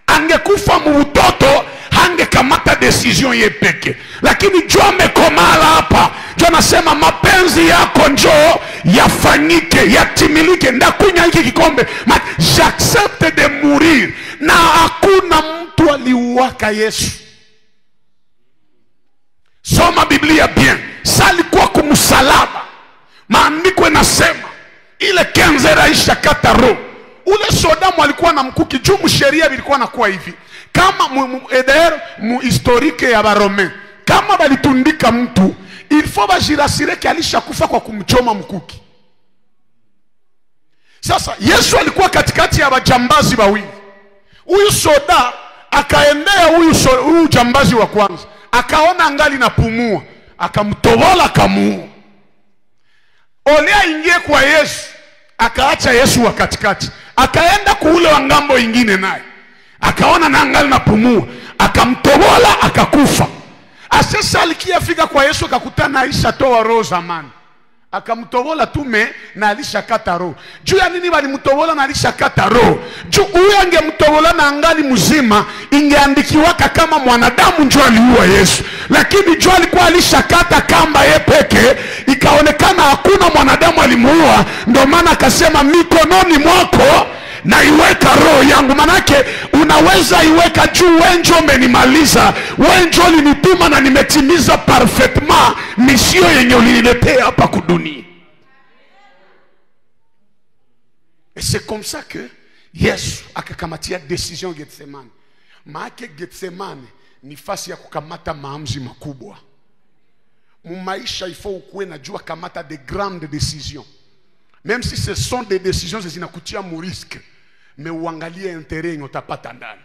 Angekufa mbutoto hangekamata decision yepeke, lakini njoo amekomala hapa. Njoo nasema mapenzi yako njoo yafanyike, yatimilike. Ndakunya hiki kikombe, j'accepte de mourir. Na hakuna mtu aliuaka Yesu. Soma Biblia bien. Sali kwa kumsalaba. Maandiko yanasema ile kenzera isha kata roho. Ule sodamu alikuwa na mkuki juu msheria bilikuwa nakuwa hivi. Kama mu historique ya Barome, kama balitundika mtu, il faut bajirasire ki alishakufa kwa kumchoma mkuki. Sasa Yesu alikuwa katikati ya wajambazi wawili. Huyu soda akaendea huyu jambazi wa kwanza, akaona angali napumua, akamtobola akamuua. Olea ingie kwa Yesu, akaacha Yesu wa katikati, akaenda kuule wa ngambo ingine naye, akaona na angali napumua, akamtobola akakufa. Asesa alikia fika kwa Yesu akakutana Aisha toa roho zamani, akamtobola tume na alishakata roho. Juu ya nini walimtobola na alishakata roho? Juu huyo angemtobola na angali mzima, ingeandikiwaka kama mwanadamu njoo aliua Yesu. Lakini juu alikuwa alishakata kamba yeye peke, ikaonekana hakuna hakuna mwanadamu alimuua, ndio maana akasema mikononi mwako na iweka roho yangu. Manake unaweza iweka juu, wenjo umenimaliza, wenjo ulinituma na nimetimiza parfaitement misio yenye uliniletea hapa kudunia. Et c'est comme ça que Yesu akakamatia decision Getsemane. Maake Getsemane ni fasi ya kukamata maamuzi makubwa. Mumaisha ifo ukuwe na jua kamata de grandes décisions. Même si ce sont des décisions zinakutia mu risque, mais uangalie intérêt yenye utapata ndani.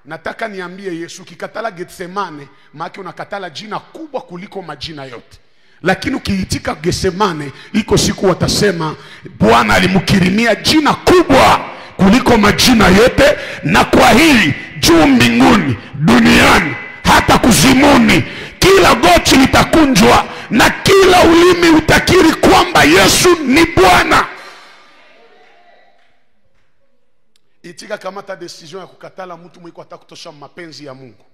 Nataka niambie Yesu kikatala Getsemane, maana unakatala jina kubwa kuliko majina yote. Lakini ukiitika Getsemane, iko siku watasema Bwana alimkirimia jina kubwa kuliko majina yote, na kwa hili juu mbinguni, duniani, hata kuzimuni, kila goti litakunjwa na kila ulimi utakiri kwamba Yesu ni Bwana. Itika kamata decision ya kukatala mtu mwiko atakutosha mapenzi ya Mungu.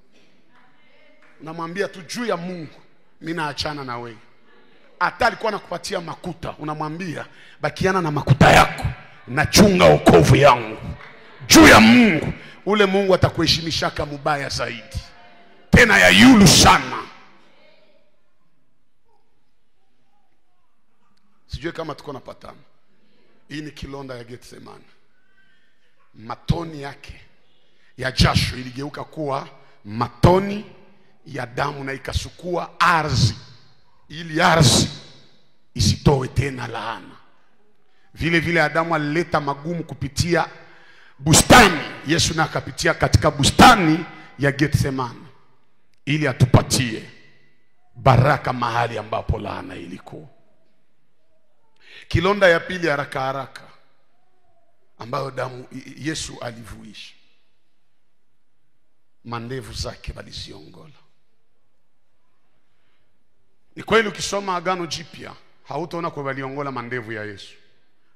Unamwambia tu juu ya Mungu, mimi naachana na wewe. Hata alikuwa anakupatia makuta, unamwambia bakiana na makuta yako, nachunga wokovu yangu. Juu ya Mungu, ule Mungu atakuheshimisha kama mubaya zaidi. Tena ya yulu sana. Sijui kama tuko napatana. Hii ni kilonda ya Getsemane. Matoni yake ya jasho iligeuka kuwa matoni ya damu na ikasukua ardhi, ili ardhi isitoe tena laana. Vile vile Adamu alileta magumu kupitia bustani, Yesu na akapitia katika bustani ya Getsemane ili atupatie baraka mahali ambapo laana ilikuwa. Kilonda ya pili haraka haraka ambayo damu Yesu alivuisha, mandevu zake waliziongola. Ni kweli ukisoma Agano Jipya hautaona kwa waliongola mandevu ya Yesu,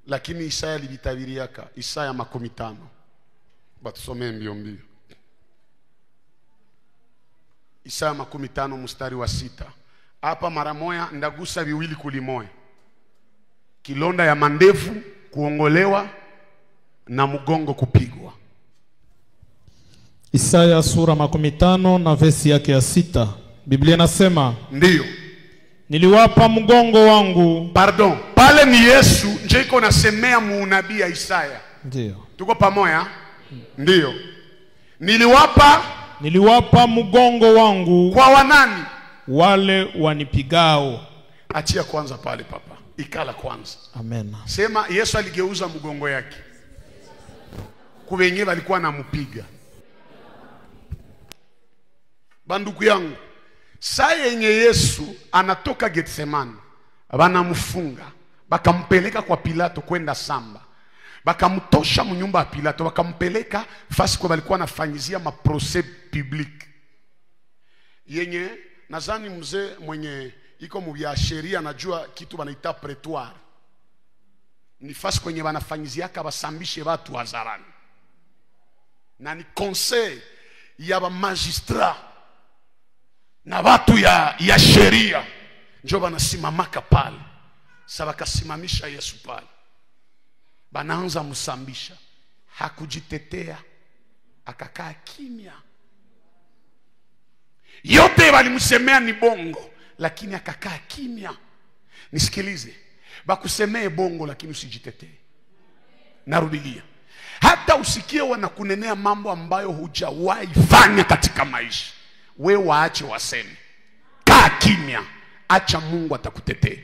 lakini Isaya alivitabiriaka. Isaya 15, batusomee mbio mbio. Isaya 15 mstari wa 6. Hapa mara moja ndagusa viwili kulimoya: kilonda ya mandevu kuongolewa na mgongo kupigwa. Isaya sura 15 na versi yake ya 6. Biblia nasema, ndiyo, niliwapa mgongo wangu. Pardon, pale ni Yesu njeko nasemea muunabii ya Isaya. Ndiyo. Tuko pamoja? Ndiyo. Niliwapa mgongo wangu. Kwa wanani? Wale wanipigao. Achia kwanza pale papa. Ikala kwanza. Amen. Sema Yesu aligeuza mgongo yake. Kuwenye walikuwa namupiga. Bandugu yangu, saa yenye Yesu anatoka Getsemane, wanamfunga, bakampeleka kwa Pilato kwenda samba. Bakamtosha mnyumba ya Pilato, bakampeleka fasi kwa walikuwa nafanyizia maprocès public. Yenye nadhani mzee mwenye iko mubya sheria najua kitu wanaita pretoire. Ni fasi kwenye wanafanyiziaka basambishe watu hadharani. Na ni conseil ya ba magistrat na watu ya sheria njo banasimamaka pale. Sasa bakasimamisha Yesu pale, banaanza msambisha. Hakujitetea, akakaa kimya. Yote walimsemea ni bongo, lakini akakaa kimya. Nisikilize, bakusemee bongo lakini usijitetee. Narudilia, hata usikie wanakunenea mambo ambayo hujawahi fanya katika maisha, we waache waseme. Kaa kimya, acha Mungu atakutetea.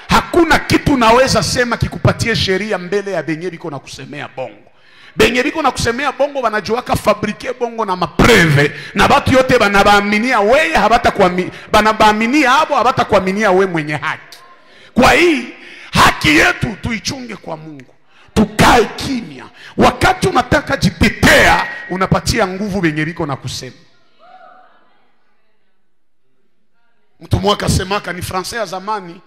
Hakuna kitu naweza sema kikupatie sheria mbele ya benye biko na kusemea bongo. Benye biko na kusemea bongo wanajuaka fabrike bongo na mapreve, na watu yote banabaaminia wewe, habata kuamini, banabaaminia hapo, habata kuaminia we mwenye haki. Kwa hii haki yetu tuichunge kwa Mungu. Tukae kimya. Wakati unataka jitetea, unapatia nguvu benye biko na kusema. Mtu mwaka semaka ni Fransai ya zamani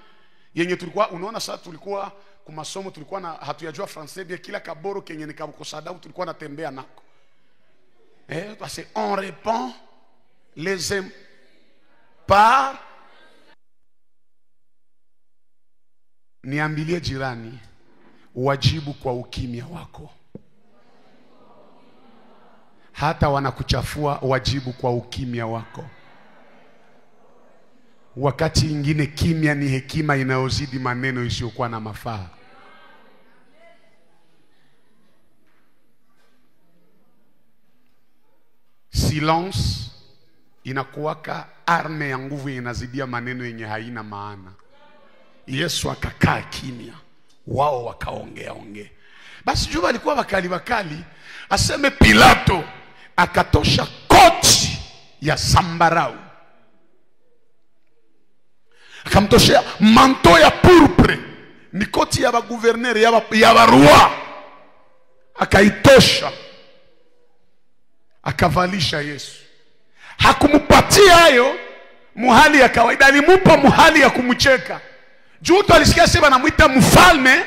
yenye tulikuwa, unaona sasa tulikuwa kumasomo, tulikuwa na hatuyajua Fransai bia, kila kaboro kenye nikakosadau tulikuwa natembea nako. Parce que on répond les par Niambilie jirani, wajibu kwa ukimya wako. Hata wanakuchafua, wajibu kwa ukimya wako. Wakati ingine kimya ni hekima inayozidi maneno isiyokuwa na mafaa. Silence inakuwaka arme ya nguvu inazidia maneno yenye haina maana. Yesu akakaa kimya, wao wakaongea. Basi jua alikuwa wakali, aseme Pilato akatosha koti ya sambarau, akamtoshea manto ya purpre, ni koti ya baguverneri ya barua, akaitosha, akavalisha Yesu. Hakumupatia hayo muhali ya kawaida, alimupa muhali ya kumcheka. Juu tu alisikia sema namuita mfalme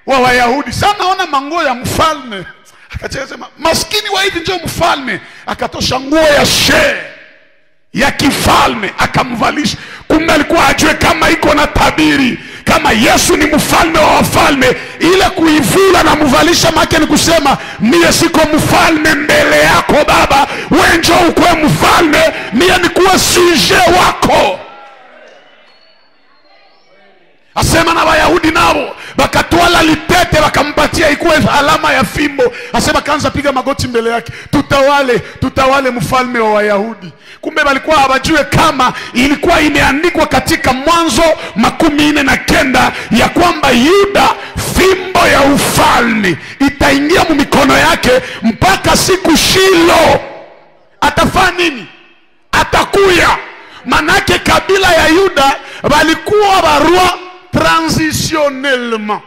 wa Wayahudi. Sasa naona manguo ya mfalme. Akacheka sema maskini wa hivi ndio mfalme. Akatosha nguo ya ya kifalme akamvalisha. Kumbe alikuwa ajue kama iko na tabiri, kama Yesu ni mfalme wa wafalme. Ile kuivula na mvalisha make ni kusema mie siko mfalme mbele yako baba, wewe njoo ukue mfalme, mie nikuwe sujet wako. Asema na Wayahudi nao bakatwala litete wakampatia ikuwe alama ya fimbo. Asema kaanza piga magoti mbele yake, tutawale mfalme wa Wayahudi. Kumbe walikuwa hawajue kama ilikuwa imeandikwa katika Mwanzo 49 ya kwamba Yuda fimbo ya ufalme itaingia mu mikono yake mpaka siku Shilo atafanya nini? Atakuya. Manake kabila ya Yuda walikuwa barua transitionnellement,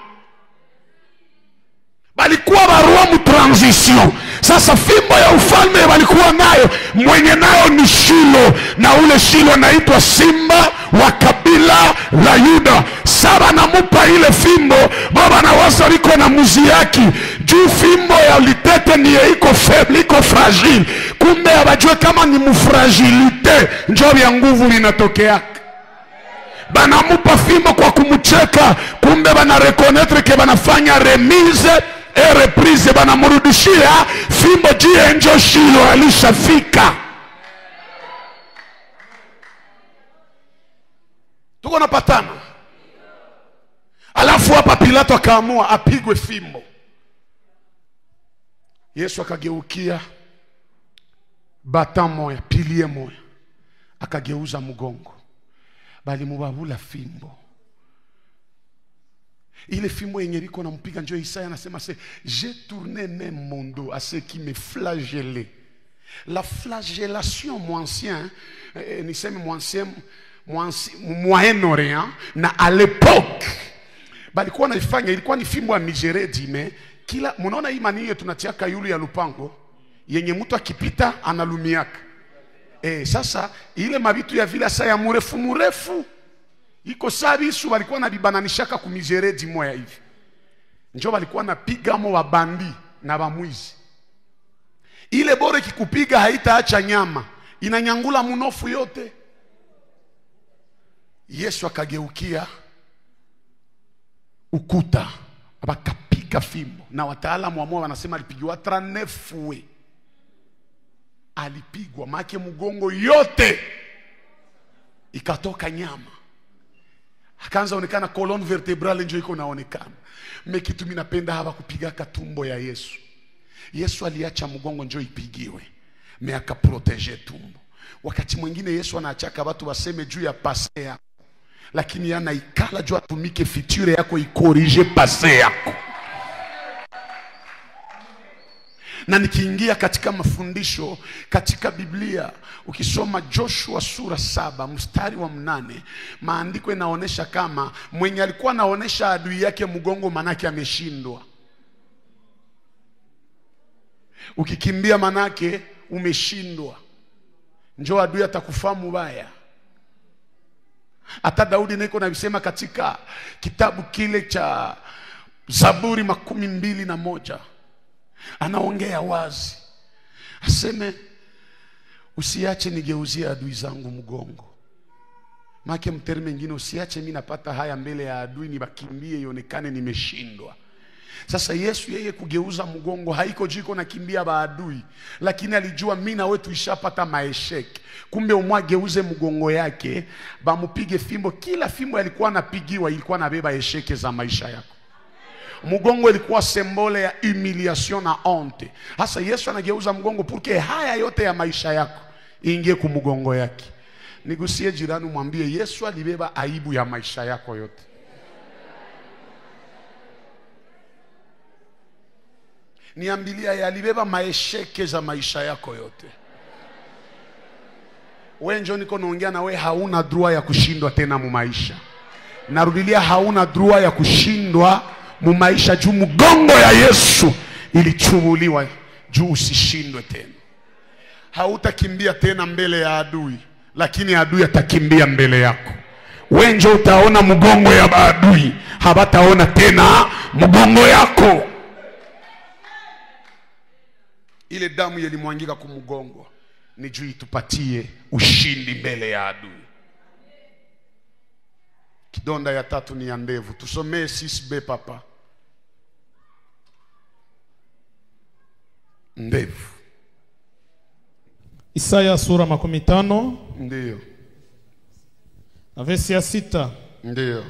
balikuwa barua mu transition. Sasa fimbo ya ufalme walikuwa nayo, mwenye nayo ni Shilo, na ule Shilo naitwa simba wa kabila la Yuda. Saba namupa ile fimbo, baba na wasa liko na muzi yaki, juu fimbo ya litete niye iko faible, iko fragile. Kumbe abajue kama ni mufragilite njoo ya nguvu linatokea. Banamupa fimbo kwa kumucheka, kumbe bana reconnaître ke banafanya remise et reprise, banamurudishia fimbo jie njo Shilo alishafika. Tuko napatana. Alafu hapa Pilato akaamua apigwe fimbo. Yesu akageukia batan moya, pilie moya, akageuza mgongo, bali mubabula fimbo. Ile fimbo yenye liko na mpiga njoo Isaya anasema j'ai tourné même mon dos à ceux qui me flagellaient. La flagellation moyen Moyen-Orient na à l'époque balikuwa naifanya, ilikuwa ni fimbo ya mijeredi. Me kila munaona hii mani tunatiaka yulu ya lupango yenye mtu akipita analumiaka. Sasa ile mabitu ya vile saya murefu iko sabisu walikuwa na bibananishaka kumijeredi moya hivi. Njoo walikuwa na piga mo wa bandi na bamwizi. Ile bore kikupiga haitaacha nyama, inanyangula munofu yote. Yesu akageukia ukuta, akapiga fimbo, na wataalamu wa moyo wanasema alipigiwa 39 fwe. Alipigwa make mgongo yote ikatoka nyama. Akaanza onekana colonne vertebrale njoo iko naonekana. Mekitu mimi napenda hapa kupiga katumbo ya Yesu. Yesu aliacha mgongo njoo ipigiwe, me akaprotege tumbo. Wakati mwingine Yesu anaachaka watu waseme juu ya pase yako, lakini anaikala juu atumike future yako ikorije pase yako. Na nikiingia katika mafundisho katika Biblia, ukisoma Joshua sura 7 mstari wa 8, maandiko inaonesha kama mwenye alikuwa anaonesha adui yake mgongo manake ameshindwa. Ukikimbia manake umeshindwa, njoo adui atakufahamu baya. Hata Daudi niko navisema katika kitabu kile cha Zaburi 21, anaongea wazi, aseme usiache nigeuzie adui zangu mgongo. Make mterme mwingine, usiache mimi napata haya mbele ya adui nibakimbie ionekane nimeshindwa. Sasa Yesu yeye kugeuza mgongo haiko jiko na kimbia baadui, lakini alijua mimi na wewe tuishapata maesheki. Kumbe umwageuze mgongo yake, bamupige fimbo. Kila fimbo alikuwa anapigiwa ilikuwa nabeba esheke za maisha yako. Mgongo ilikuwa sembole ya humiliation na honte. Hasa Yesu anageuza mgongo porque haya yote ya maisha yako ingie kumgongo yake. Nigusie jirani mwambie Yesu alibeba aibu ya maisha yako yote. Niambilia ya alibeba maesheke za maisha yako yote. Wewe njoo niko naongea na wewe, hauna droit ya kushindwa tena mu maisha. Narudilia, hauna droit ya kushindwa mu maisha juu mgongo ya Yesu ilichubuliwa juu usishindwe tena. Hautakimbia tena mbele ya adui, lakini adui atakimbia mbele yako. Wewe njoo utaona mgongo ya adui, habataona tena mgongo yako. Ile damu ilimwangika kumgongo ni juu itupatie ushindi mbele ya adui. Kidonda ya tatu ni ya ndevu. Tusomee 6b papa. Ndevu. Isaya sura 15. Ndiyo. Na verse ya 6. Ndiyo.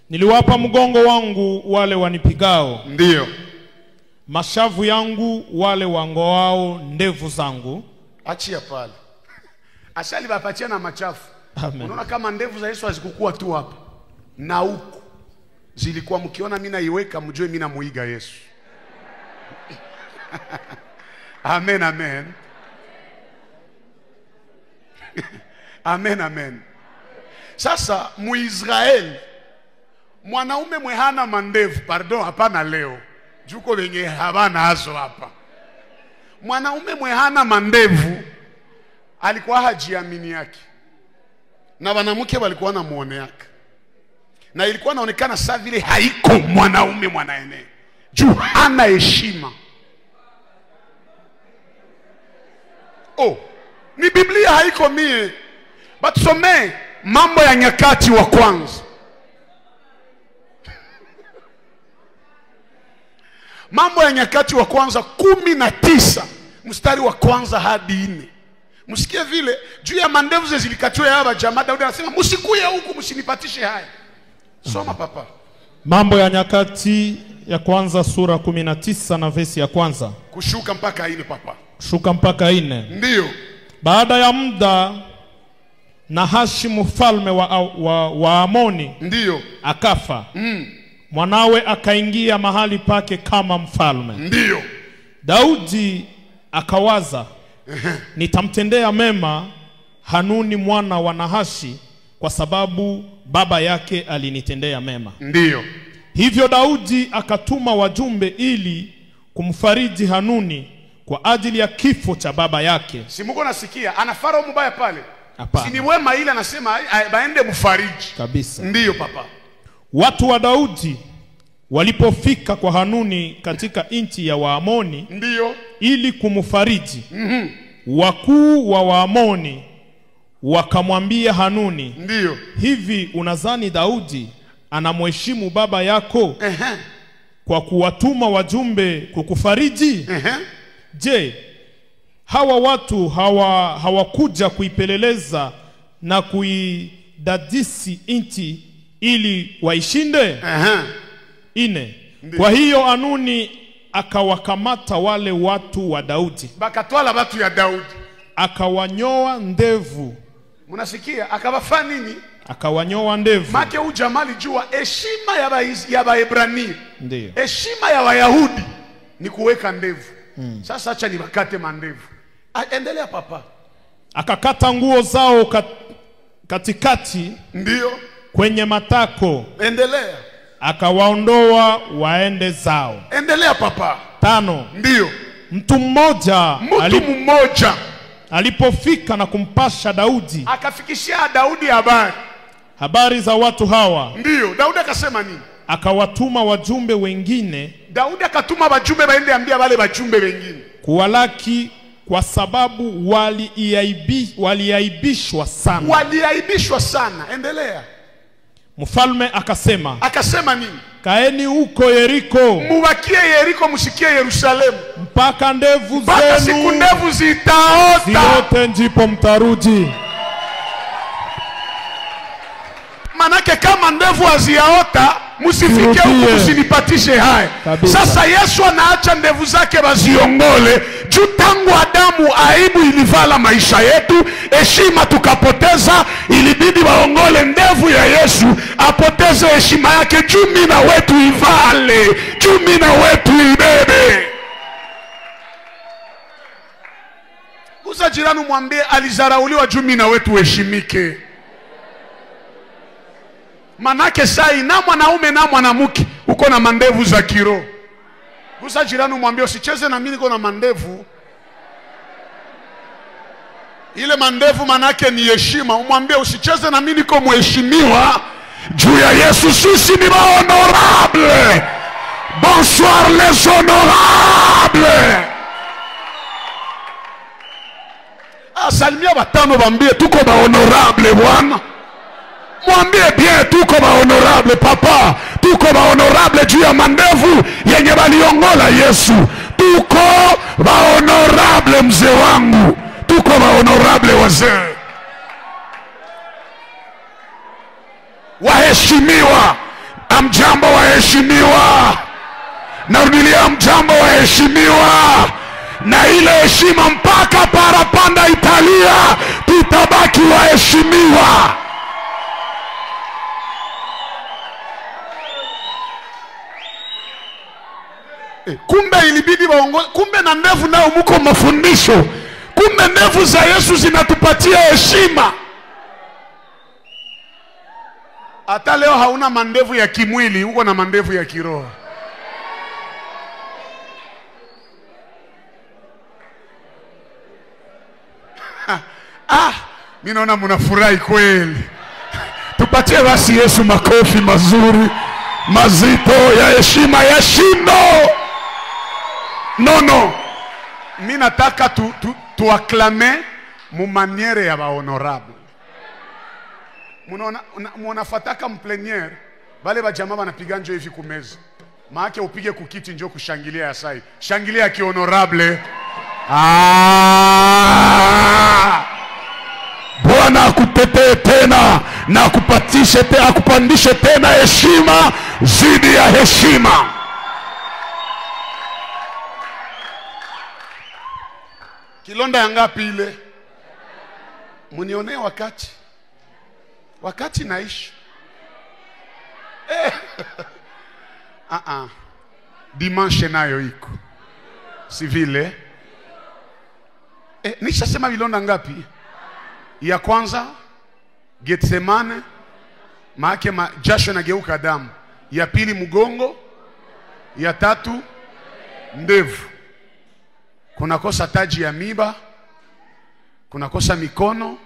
Niliwapa mgongo wangu wale wanipigao. Ndiyo. Mashavu yangu wale wangoao ndevu zangu. Achia pale. Ashali bapatia na machafu. Amen. Unaona kama ndevu za Yesu hazikukua tu hapa na huko. Zilikuwa mkiona mimi naiweka mjue mimi namuiga Yesu. Amen, amen. Amen, amen. Sasa Muisraeli mwanaume mwehana mandevu, pardon hapana leo. Juko wenye habana hazo hapa. Mwanaume mwehana mandevu alikuwa hajiamini yake. Na wanamke walikuwa na muone yake. Na ilikuwa inaonekana saa vile haiko mwanaume mwanaene. Juu hana heshima. Oh, ni Biblia haiko mie. But some Mambo ya Nyakati wa kwanza. Mambo ya Nyakati wa kwanza 19 mstari wa kwanza hadi 4. Msikie vile juu ya mandevu zilikatiwa ya haba jamaa. Daudi anasema msikuye huku msinipatishe haya. Soma papa. Mambo ya Nyakati ya kwanza sura 19 na verse ya kwanza. Kushuka mpaka 4 papa. Kushuka mpaka 4. Ndiyo. Baada ya muda Nahashi mfalme wa Amoni ndiyo akafa. Mwanawe akaingia mahali pake kama mfalme. Ndiyo. Daudi akawaza nitamtendea mema Hanuni mwana wa Nahashi kwa sababu baba yake alinitendea mema. Ndiyo. Hivyo Daudi akatuma wajumbe ili kumfariji Hanuni kwa ajili ya kifo cha baba yake. Si Mungu nasikia anafaro mbaya pale. Hapana. Si ni wema ile anasema baende mfariji. Kabisa. Ndiyo papa. Watu wa Daudi walipofika kwa Hanuni katika nchi ya Waamoni, ndiyo, ili kumfariji, wakuu wa Waamoni wakamwambia Hanuni, ndiyo, hivi unadhani Daudi anamheshimu baba yako kwa kuwatuma wajumbe kukufariji? Je, hawa watu hawakuja kuipeleleza na kuidadisi nchi ili waishinde? 4. Kwa hiyo Hanuni akawakamata wale watu wa Daudi, bakatwala watu ya Daudi, akawanyoa ndevu. Mnasikia? Akawafanya nini? Akawanyoa ndevu. Make ujamali jua heshima ya Waebrania, ndiyo, heshima ya Wayahudi ni kuweka ndevu. Sasa acha nibakate mandevu. Endelea papa. Akakata nguo zao katikati, ndiyo, kwenye matako. Endelea. Akawaondoa waende zao. Endelea papa. 5. Ndiyo. Mtu mmoja alipofika na kumpasha Daudi, akafikishia Daudi habari za watu hawa. Ndiyo. Daudi akasema nini? Akawatuma wajumbe wengine. Daudi akatuma wajumbe waende ambia wale wajumbe wengine kuwalaki kwa sababu waliaibishwa sana. Waliaibishwa sana. Endelea. Mfalme akasema. Akasema nini? Kaeni huko Yeriko. Mubakie Yeriko, msikie Yerusalemu. Mpaka ndevu mpaka zenu siku ndevu zitaota. ziote ndipo mtarudi. Manake kama ndevu haziaota, msifike huku msinipatishe haya. Sasa Yesu anaacha ndevu zake baziongole. Juu tangu Adamu aibu ilivala maisha yetu, heshima tukapoteza, ilibidi waongole ndevu ya Yesu apoteze heshima yake. Juu mimi na wetu ivale, juu mimi na wetu ibebe. Uza jirani mwambie alizarauliwa juu mimi na wetu heshimike. Manake sai na mwanaume na mwanamke uko na mandevu za kiroho. Gusa jirani mwambie usicheze na mimi niko na mandevu. Ile mandevu manake ni heshima. Umwambie usicheze na mimi niko mheshimiwa. Juu ya Yesu sisi ni honorable. Bonsoir les honorables. Salimia batano bambie tuko ba honorable bwana. Mwambie bien tuko ba honorable papa, tuko ba honorable juu ya mandevu yenye baliongola Yesu. Tuko ba honorable mzee wangu, tuko ba honorable wazee. Waheshimiwa, amjambo waheshimiwa. Narudilia mjambo waheshimiwa. Na ile heshima mpaka parapanda Italia tutabaki waheshimiwa. Kumbe ilibidi waongoze. Kumbe na ndevu nao muko mafundisho. Kumbe ndevu za Yesu zinatupatia heshima. Hata leo hauna mandevu ya kimwili, uko na mandevu ya kiroho. Mimi naona mnafurahi kweli. Tupatie basi Yesu makofi mazuri, mazito ya heshima ya shindo. No. Mimi nataka tuaklame mu maniere ya ba honorable. Munafataka mplenyer, bale ba jamaa banapiga njo hivi kumeza. Maana upige kukiti njo kushangilia ya sai. Shangilia ki honorable. Bwana akutetee tena na akupatishe tena, akupandishe tena heshima zidi ya heshima. Kilonda ya ngapi ile? Munionee wakati naishi. Dimanche nayo iko. Si vile? Nishasema vilonda ngapi? Ya kwanza Getsemane, maake jasho nageuka damu. Ya pili mgongo. Ya tatu ndevu. Kunakosa taji ya miba, kunakosa mikono,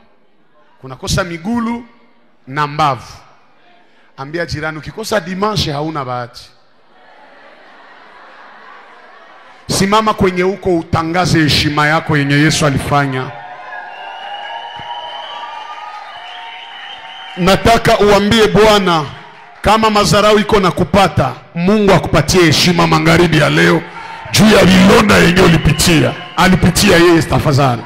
kunakosa migulu na mbavu. Ambia jirani ukikosa dimanche hauna bahati. Simama kwenye huko utangaze heshima yako yenye Yesu alifanya. Nataka uambie Bwana kama mazarau iko na kupata, Mungu akupatie heshima magharibi ya leo juu ya vilonda yenye ulipitia. Alipitia yeye tafadhali.